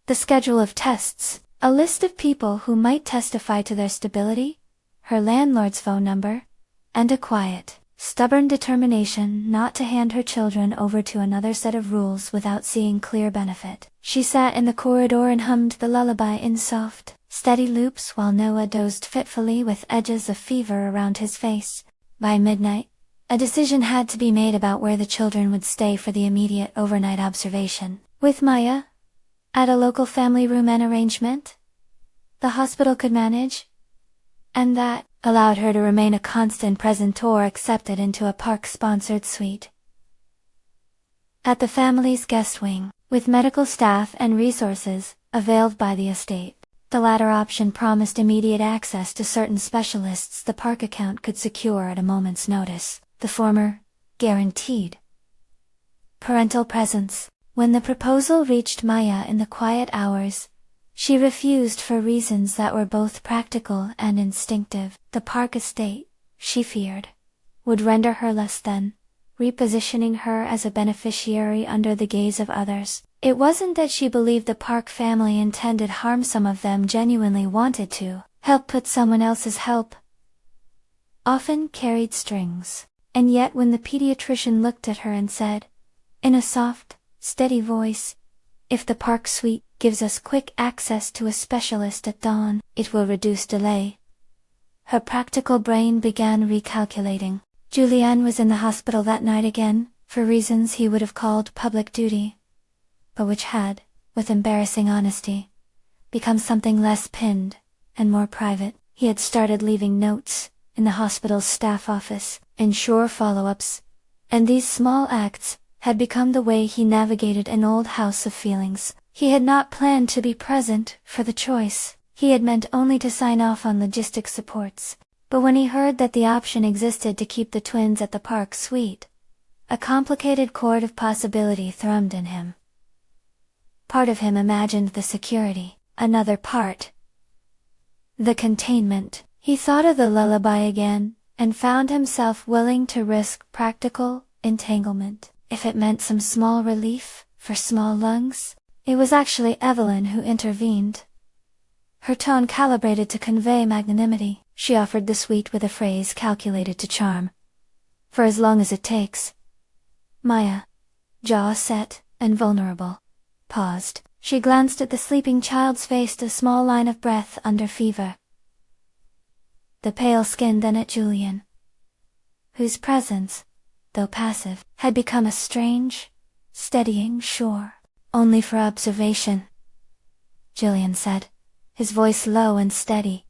The schedule of tests, a list of people who might testify to their stability, her landlord's phone number, and a quiet, stubborn determination not to hand her children over to another set of rules without seeing clear benefit. She sat in the corridor and hummed the lullaby in soft, steady loops while Noah dozed fitfully with edges of fever around his face. By midnight, a decision had to be made about where the children would stay for the immediate overnight observation. With Maya, at a local family room and arrangement, the hospital could manage, and that allowed her to remain a constant present or accepted into a park-sponsored suite. At the family's guest wing, with medical staff and resources availed by the estate, the latter option promised immediate access to certain specialists the park account could secure at a moment's notice. The former, guaranteed parental presence. When the proposal reached Maya in the quiet hours, she refused for reasons that were both practical and instinctive. The park estate, she feared, would render her less than, repositioning her as a beneficiary under the gaze of others. It wasn't that she believed the Park family intended harm. Some of them genuinely wanted to help, put someone else's help often carried strings. And yet when the pediatrician looked at her and said, in a soft, steady voice, "If the Park suite gives us quick access to a specialist at dawn, it will reduce delay," her practical brain began recalculating. Julian was in the hospital that night again, for reasons he would have called public duty, but which had, with embarrassing honesty, become something less pinned and more private. He had started leaving notes in the hospital's staff office, ensure follow-ups, and these small acts had become the way he navigated an old house of feelings. He had not planned to be present for the choice. He had meant only to sign off on logistic supports. But when he heard that the option existed to keep the twins at the Park suite, a complicated chord of possibility thrummed in him. Part of him imagined the security, another part, the containment. He thought of the lullaby again, and found himself willing to risk practical entanglement, if it meant some small relief for small lungs. It was actually Evelyn who intervened. Her tone calibrated to convey magnanimity. She offered the suite with a phrase calculated to charm. "For as long as it takes." Maya, jaw set and vulnerable, paused. She glanced at the sleeping child's face, a small line of breath under fever. The pale skin, then at Julian, whose presence, though passive, had become a strange, steadying shore. "Only for observation," Julian said, his voice low and steady,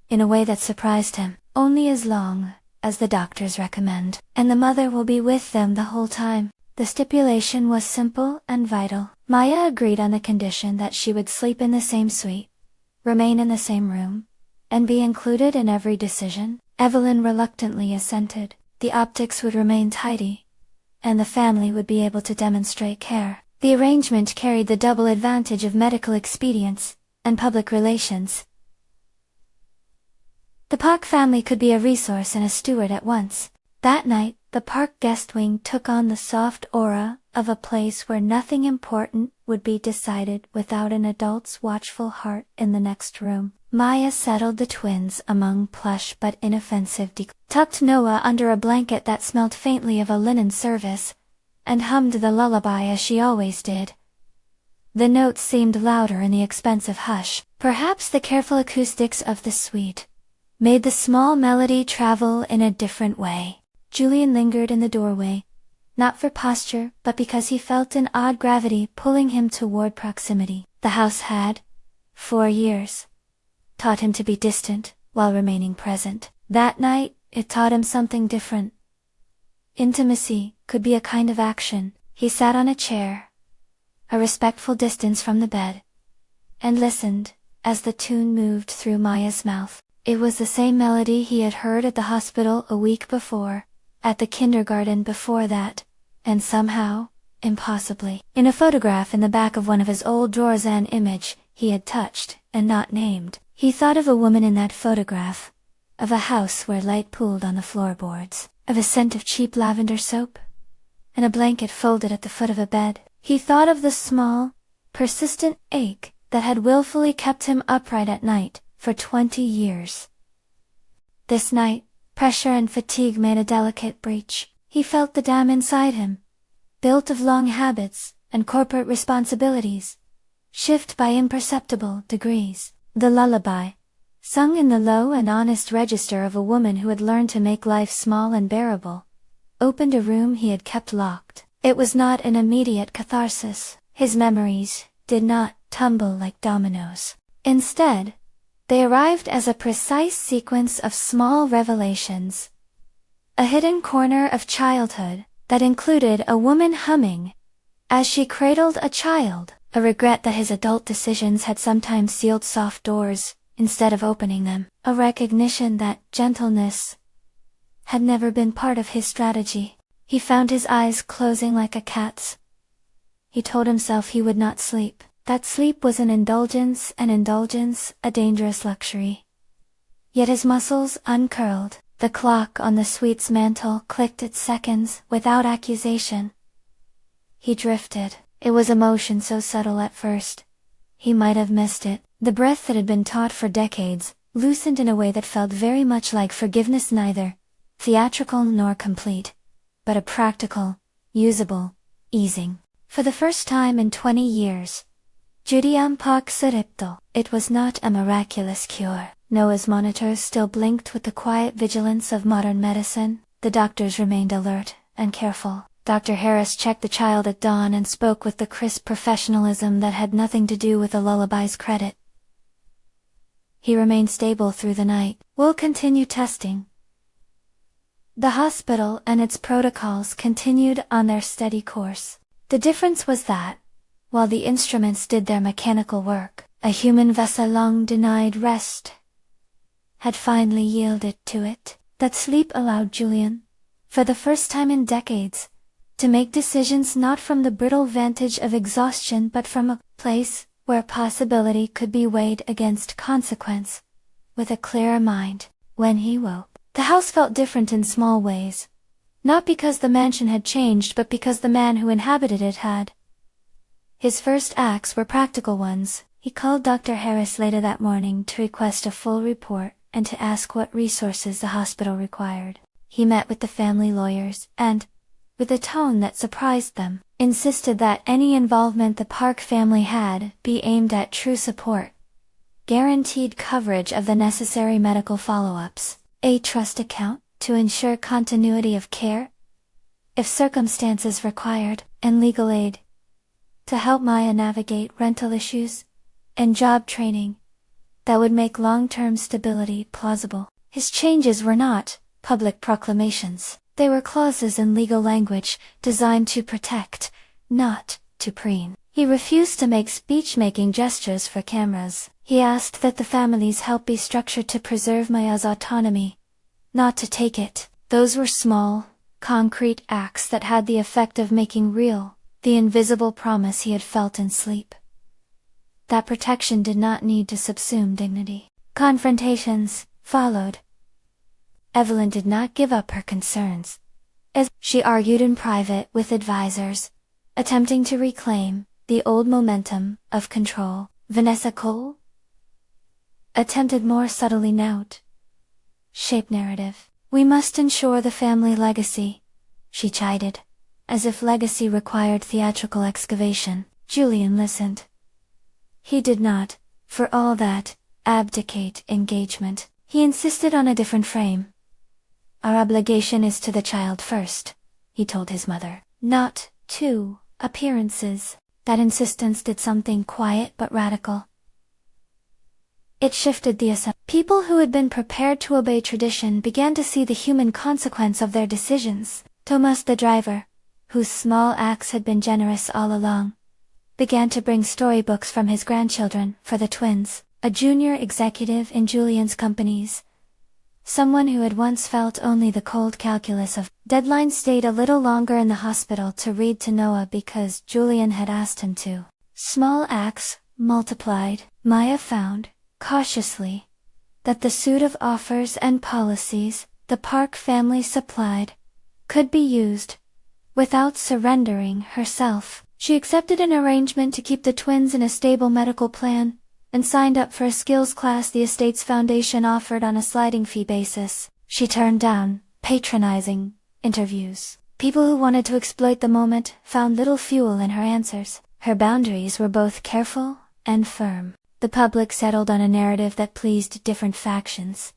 in a way that surprised him. "Only as long as the doctors recommend. And the mother will be with them the whole time." The stipulation was simple and vital. Maya agreed on the condition that she would sleep in the same suite, remain in the same room, and be included in every decision. Evelyn reluctantly assented. The optics would remain tidy, and the family would be able to demonstrate care. The arrangement carried the double advantage of medical expedience and public relations. The Park family could be a resource and a steward at once. That night, the Park guest wing took on the soft aura of a place where nothing important would be decided without an adult's watchful heart in the next room. Maya settled the twins among plush but inoffensive tucked Noah under a blanket that smelled faintly of a linen service, and hummed the lullaby as she always did. The notes seemed louder in the expensive hush. Perhaps the careful acoustics of the suite made the small melody travel in a different way. Julian lingered in the doorway, not for posture, but because he felt an odd gravity pulling him toward proximity. The house had, for years, taught him to be distant while remaining present. That night, it taught him something different. Intimacy could be a kind of action. He sat on a chair, a respectful distance from the bed, and listened as the tune moved through Maya's mouth. It was the same melody he had heard at the hospital a week before, at the kindergarten before that, and somehow, impossibly, in a photograph in the back of one of his old drawers, an image he had touched and not named. He thought of a woman in that photograph, of a house where light pooled on the floorboards, of a scent of cheap lavender soap, and a blanket folded at the foot of a bed. He thought of the small, persistent ache that had willfully kept him upright at night for 20 years. This night, pressure and fatigue made a delicate breach. He felt the dam inside him, built of long habits and corporate responsibilities, shift by imperceptible degrees. The lullaby, sung in the low and honest register of a woman who had learned to make life small and bearable, opened a room he had kept locked. It was not an immediate catharsis. His memories did not tumble like dominoes. Instead, they arrived as a precise sequence of small revelations. A hidden corner of childhood that included a woman humming as she cradled a child, a regret that his adult decisions had sometimes sealed soft doors instead of opening them, a recognition that gentleness had never been part of his strategy. He found his eyes closing like a cat's. He told himself he would not sleep, that sleep was an indulgence, and indulgence a dangerous luxury. Yet his muscles uncurled. The clock on the suite's mantel clicked its seconds without accusation. He drifted. It was emotion so subtle at first, he might have missed it. The breath that had been taught for decades, loosened in a way that felt very much like forgiveness, neither theatrical nor complete, but a practical, usable easing. For the first time in 20 years, Julian Park surrepto. It was not a miraculous cure. Noah's monitors still blinked with the quiet vigilance of modern medicine. The doctors remained alert and careful. Dr. Harris checked the child at dawn and spoke with the crisp professionalism that had nothing to do with the lullaby's credit. He remained stable through the night. "We'll continue testing." The hospital and its protocols continued on their steady course. The difference was that, while the instruments did their mechanical work, a human vessel long denied rest had finally yielded to it. That sleep allowed Julian, for the first time in decades, to make decisions not from the brittle vantage of exhaustion but from a place where possibility could be weighed against consequence, with a clearer mind. When he woke, the house felt different in small ways, not because the mansion had changed but because the man who inhabited it had. His first acts were practical ones. He called Dr. Harris later that morning to request a full report and to ask what resources the hospital required. He met with the family lawyers and, with a tone that surprised them, insisted that any involvement the Park family had be aimed at true support, guaranteed coverage of the necessary medical follow-ups, a trust account to ensure continuity of care, if circumstances required, and legal aid to help Maya navigate rental issues and job training that would make long-term stability plausible. His changes were not public proclamations. They were clauses in legal language designed to protect, not to preen. He refused to make speech-making gestures for cameras. He asked that the family's help be structured to preserve Maya's autonomy, not to take it. Those were small, concrete acts that had the effect of making real the invisible promise he had felt in sleep. That protection did not need to subsume dignity. Confrontations followed. Evelyn did not give up her concerns, as she argued in private with advisors, attempting to reclaim the old momentum of control. Vanessa Cole attempted more subtly now to shape narrative. "We must ensure the family legacy," she chided, as if legacy required theatrical excavation. Julian listened. He did not, for all that, abdicate engagement. He insisted on a different frame. "Our obligation is to the child first," he told his mother, "not to appearances." That insistence did something quiet but radical. It shifted the assumption. People who had been prepared to obey tradition began to see the human consequence of their decisions. Thomas the driver, whose small acts had been generous all along, began to bring storybooks from his grandchildren for the twins. A junior executive in Julian's companies, someone who had once felt only the cold calculus of deadlines, stayed a little longer in the hospital to read to Noah because Julian had asked him to. Small acts multiplied. Maya found, cautiously, that the suite of offers and policies the Park family supplied could be used without surrendering herself. She accepted an arrangement to keep the twins in a stable medical plan, and signed up for a skills class the estate's foundation offered on a sliding fee basis. She turned down patronizing interviews. People who wanted to exploit the moment found little fuel in her answers. Her boundaries were both careful and firm. The public settled on a narrative that pleased different factions.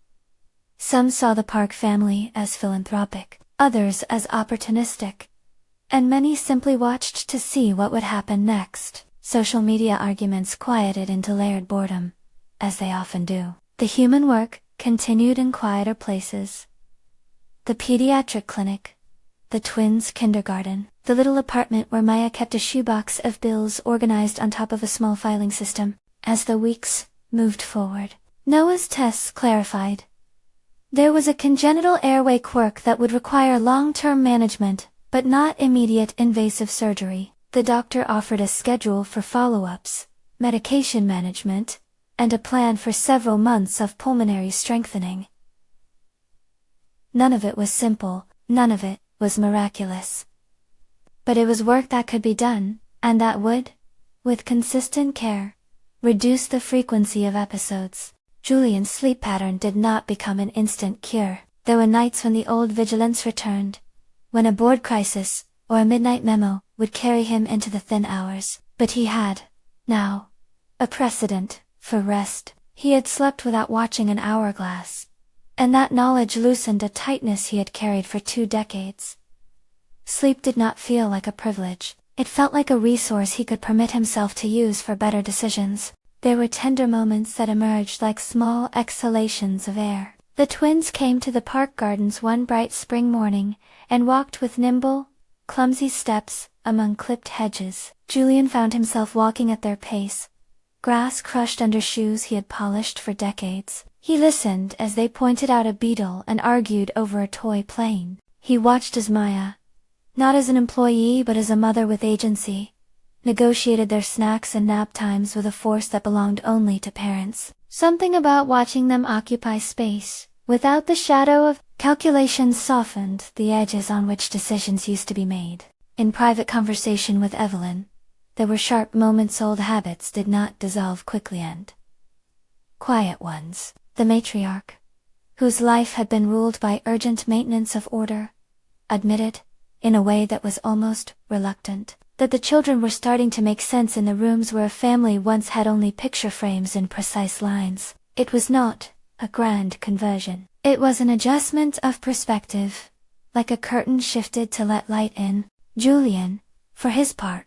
Some saw the Park family as philanthropic, others as opportunistic, and many simply watched to see what would happen next. Social media arguments quieted into layered boredom, as they often do. The human work continued in quieter places. The pediatric clinic, the twins' kindergarten, the little apartment where Maya kept a shoebox of bills organized on top of a small filing system. As the weeks moved forward, Noah's tests clarified. There was a congenital airway quirk that would require long-term management, but not immediate invasive surgery. The doctor offered a schedule for follow-ups, medication management, and a plan for several months of pulmonary strengthening. None of it was simple, none of it was miraculous. But it was work that could be done, and that would, with consistent care, reduce the frequency of episodes. Julian's sleep pattern did not become an instant cure. There were nights when the old vigilance returned, when a board crisis, or a midnight memo, would carry him into the thin hours. But he had, now, a precedent for rest. He had slept without watching an hourglass, and that knowledge loosened a tightness he had carried for 2 decades. Sleep did not feel like a privilege. It felt like a resource he could permit himself to use for better decisions. There were tender moments that emerged like small exhalations of air. The twins came to the park gardens one bright spring morning, and walked with nimble, clumsy steps among clipped hedges. Julian found himself walking at their pace, grass crushed under shoes he had polished for decades. He listened as they pointed out a beetle and argued over a toy plane. He watched as Maya, not as an employee but as a mother with agency, negotiated their snacks and nap times with a force that belonged only to parents. Something about watching them occupy space, without the shadow of calculations, softened the edges on which decisions used to be made. In private conversation with Evelyn, there were sharp moments old habits did not dissolve quickly, and quiet ones. The matriarch, whose life had been ruled by urgent maintenance of order, admitted, in a way that was almost reluctant, that the children were starting to make sense in the rooms where a family once had only picture frames and precise lines. It was not a grand conversion. It was an adjustment of perspective, like a curtain shifted to let light in. Julian, for his part,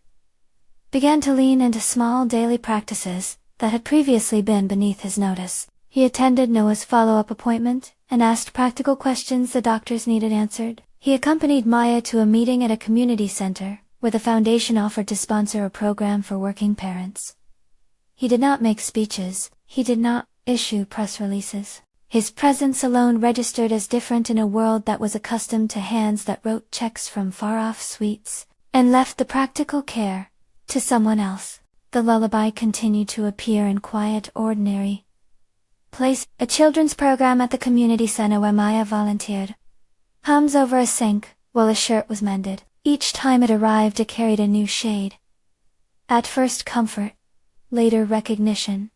began to lean into small daily practices that had previously been beneath his notice. He attended Noah's follow-up appointment and asked practical questions the doctors needed answered. He accompanied Maya to a meeting at a community center, where the foundation offered to sponsor a program for working parents. He did not make speeches, he did not issue press releases. His presence alone registered as different in a world that was accustomed to hands that wrote checks from far-off suites, and left the practical care to someone else. The lullaby continued to appear in quiet, ordinary place, a children's program at the community center where Maya volunteered. Hums over a sink, while a shirt was mended. Each time it arrived it carried a new shade. At first comfort, later recognition,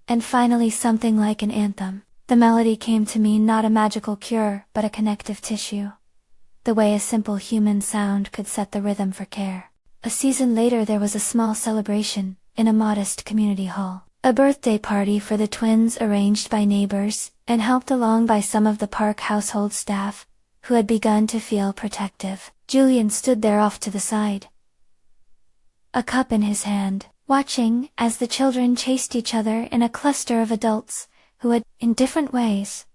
and finally something like an anthem. The melody came to mean not a magical cure, but a connective tissue. The way a simple human sound could set the rhythm for care. A season later there was a small celebration, in a modest community hall. A birthday party for the twins arranged by neighbors, and helped along by some of the Park household staff, who had begun to feel protective. Julian stood there off to the side, a cup in his hand, watching as the children chased each other in a cluster of adults, who had, in different ways,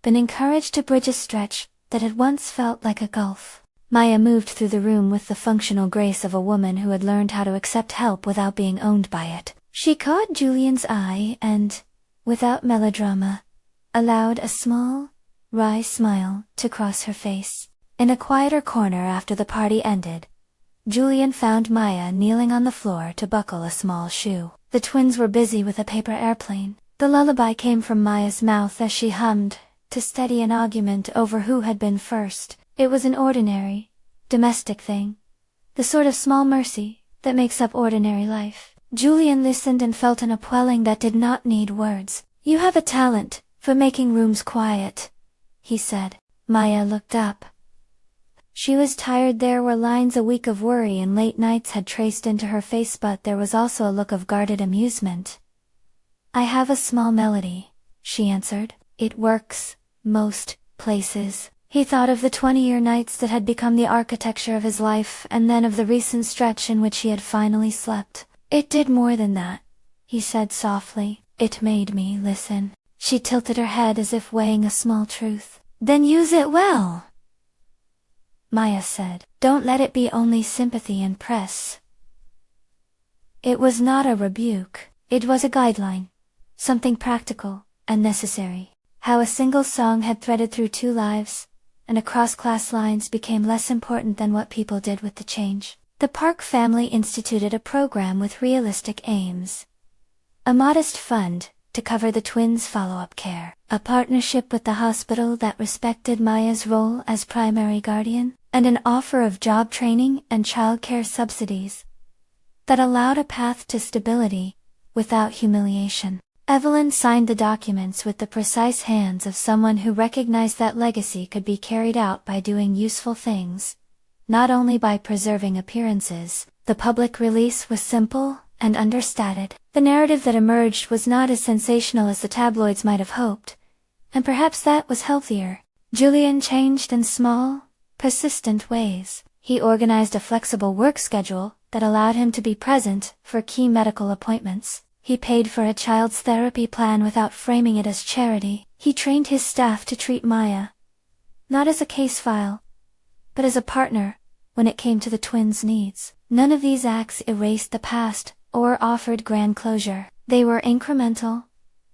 been encouraged to bridge a stretch that had once felt like a gulf. Maya moved through the room with the functional grace of a woman who had learned how to accept help without being owned by it. She caught Julian's eye and, without melodrama, allowed a small, wry smile to cross her face. In a quieter corner after the party ended, Julian found Maya kneeling on the floor to buckle a small shoe. The twins were busy with a paper airplane. The lullaby came from Maya's mouth as she hummed, to steady an argument over who had been first. It was an ordinary, domestic thing, the sort of small mercy that makes up ordinary life. Julian listened and felt an upwelling that did not need words. "You have a talent for making rooms quiet," he said. Maya looked up. She was tired. There were lines a week of worry and late nights had traced into her face, but there was also a look of guarded amusement. "I have a small melody," she answered. "It works, most places." He thought of the 20-year nights that had become the architecture of his life, and then of the recent stretch in which he had finally slept. "It did more than that," he said softly. "It made me listen." She tilted her head as if weighing a small truth. "Then use it well," Maya said. "Don't let it be only sympathy and press." It was not a rebuke, it was a guideline. Something practical, and necessary. How a single song had threaded through two lives, and across class lines became less important than what people did with the change. The Park family instituted a program with realistic aims. A modest fund to cover the twins' follow-up care. A partnership with the hospital that respected Maya's role as primary guardian, and an offer of job training and childcare subsidies that allowed a path to stability without humiliation. Evelyn signed the documents with the precise hands of someone who recognized that legacy could be carried out by doing useful things, not only by preserving appearances. The public release was simple and understated. The narrative that emerged was not as sensational as the tabloids might have hoped, and perhaps that was healthier. Julian changed in small, persistent ways. He organized a flexible work schedule that allowed him to be present for key medical appointments. He paid for a child's therapy plan without framing it as charity. He trained his staff to treat Maya, not as a case file, but as a partner, when it came to the twins' needs. None of these acts erased the past, or offered grand closure. They were incremental,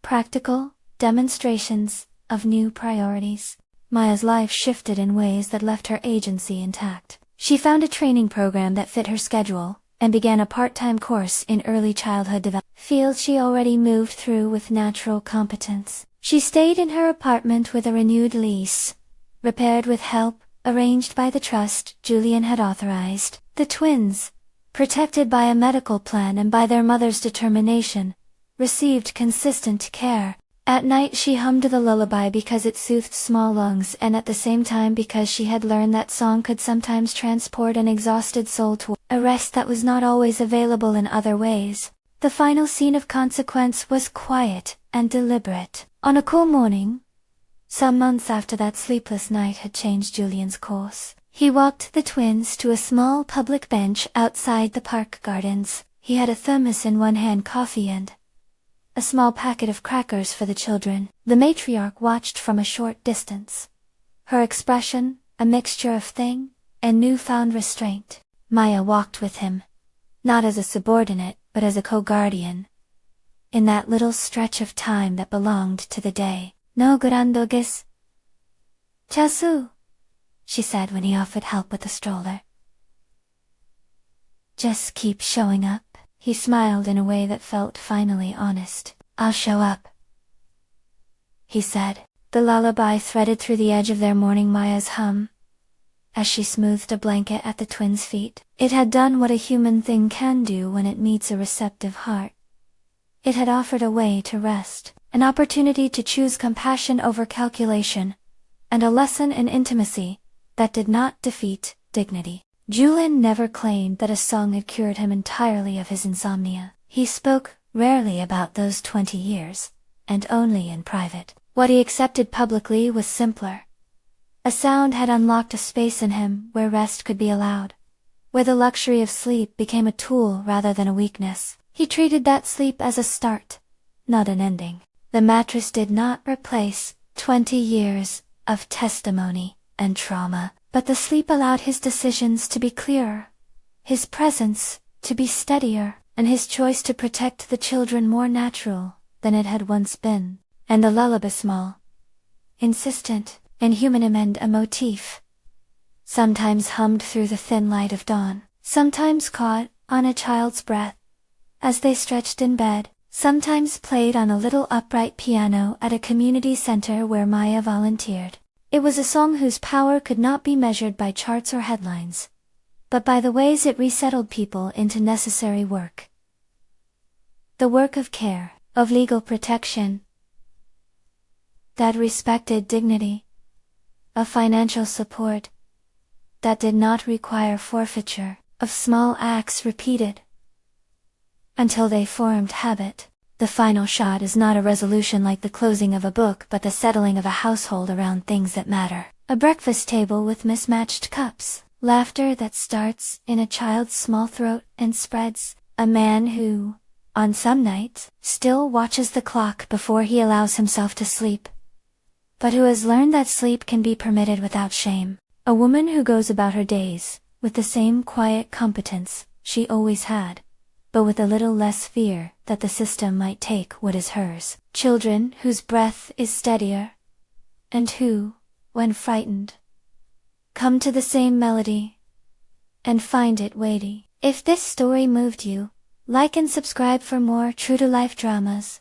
practical demonstrations of new priorities. Maya's life shifted in ways that left her agency intact. She found a training program that fit her schedule, and began a part-time course in early childhood development, field she already moved through with natural competence. She stayed in her apartment with a renewed lease, repaired with help arranged by the trust Julian had authorized. The twins, protected by a medical plan and by their mother's determination, received consistent care. At night she hummed the lullaby because it soothed small lungs, and at the same time because she had learned that song could sometimes transport an exhausted soul to a rest that was not always available in other ways. The final scene of consequence was quiet and deliberate. On a cool morning, Some months after that sleepless night had changed Julian's course, he walked the twins to a small public bench outside the park gardens. He had a thermos in one hand, coffee and a small packet of crackers for the children. The matriarch watched from a short distance. Her expression, a mixture of thing and newfound restraint. Maya walked with him, not as a subordinate, but as a co-guardian, in that little stretch of time that belonged to the day. No grandoges. Chasu, she said when he offered help with the stroller. Just keep showing up. He smiled in a way that felt finally honest. I'll show up, he said. The lullaby threaded through the edge of their morning Maya's hum, as she smoothed a blanket at the twins' feet. It had done what a human thing can do when it meets a receptive heart. It had offered a way to rest, an opportunity to choose compassion over calculation, and a lesson in intimacy that did not defeat dignity. Julian never claimed that a song had cured him entirely of his insomnia. He spoke rarely about those 20 years, and only in private. What he accepted publicly was simpler. A sound had unlocked a space in him where rest could be allowed, where the luxury of sleep became a tool rather than a weakness. He treated that sleep as a start, not an ending. The mattress did not replace 20 years of testimony and trauma, but the sleep allowed his decisions to be clearer, his presence to be steadier, and his choice to protect the children more natural than it had once been. And the lullaby, small, insistent, and human a motif, sometimes hummed through the thin light of dawn, sometimes caught on a child's breath as they stretched in bed, sometimes played on a little upright piano at a community center where Maya volunteered. It was a song whose power could not be measured by charts or headlines, but by the ways it resettled people into necessary work. The work of care, of legal protection, that respected dignity, of financial support, that did not require forfeiture, of small acts repeated until they formed habit. The final shot is not a resolution like the closing of a book, but the settling of a household around things that matter. A breakfast table with mismatched cups, laughter that starts in a child's small throat and spreads, a man who, on some nights, still watches the clock before he allows himself to sleep, but who has learned that sleep can be permitted without shame. A woman who goes about her days with the same quiet competence she always had, but with a little less fear that the system might take what is hers. Children whose breath is steadier, and who, when frightened, come to the same melody and find it weighty. If this story moved you, like and subscribe for more true-to-life dramas.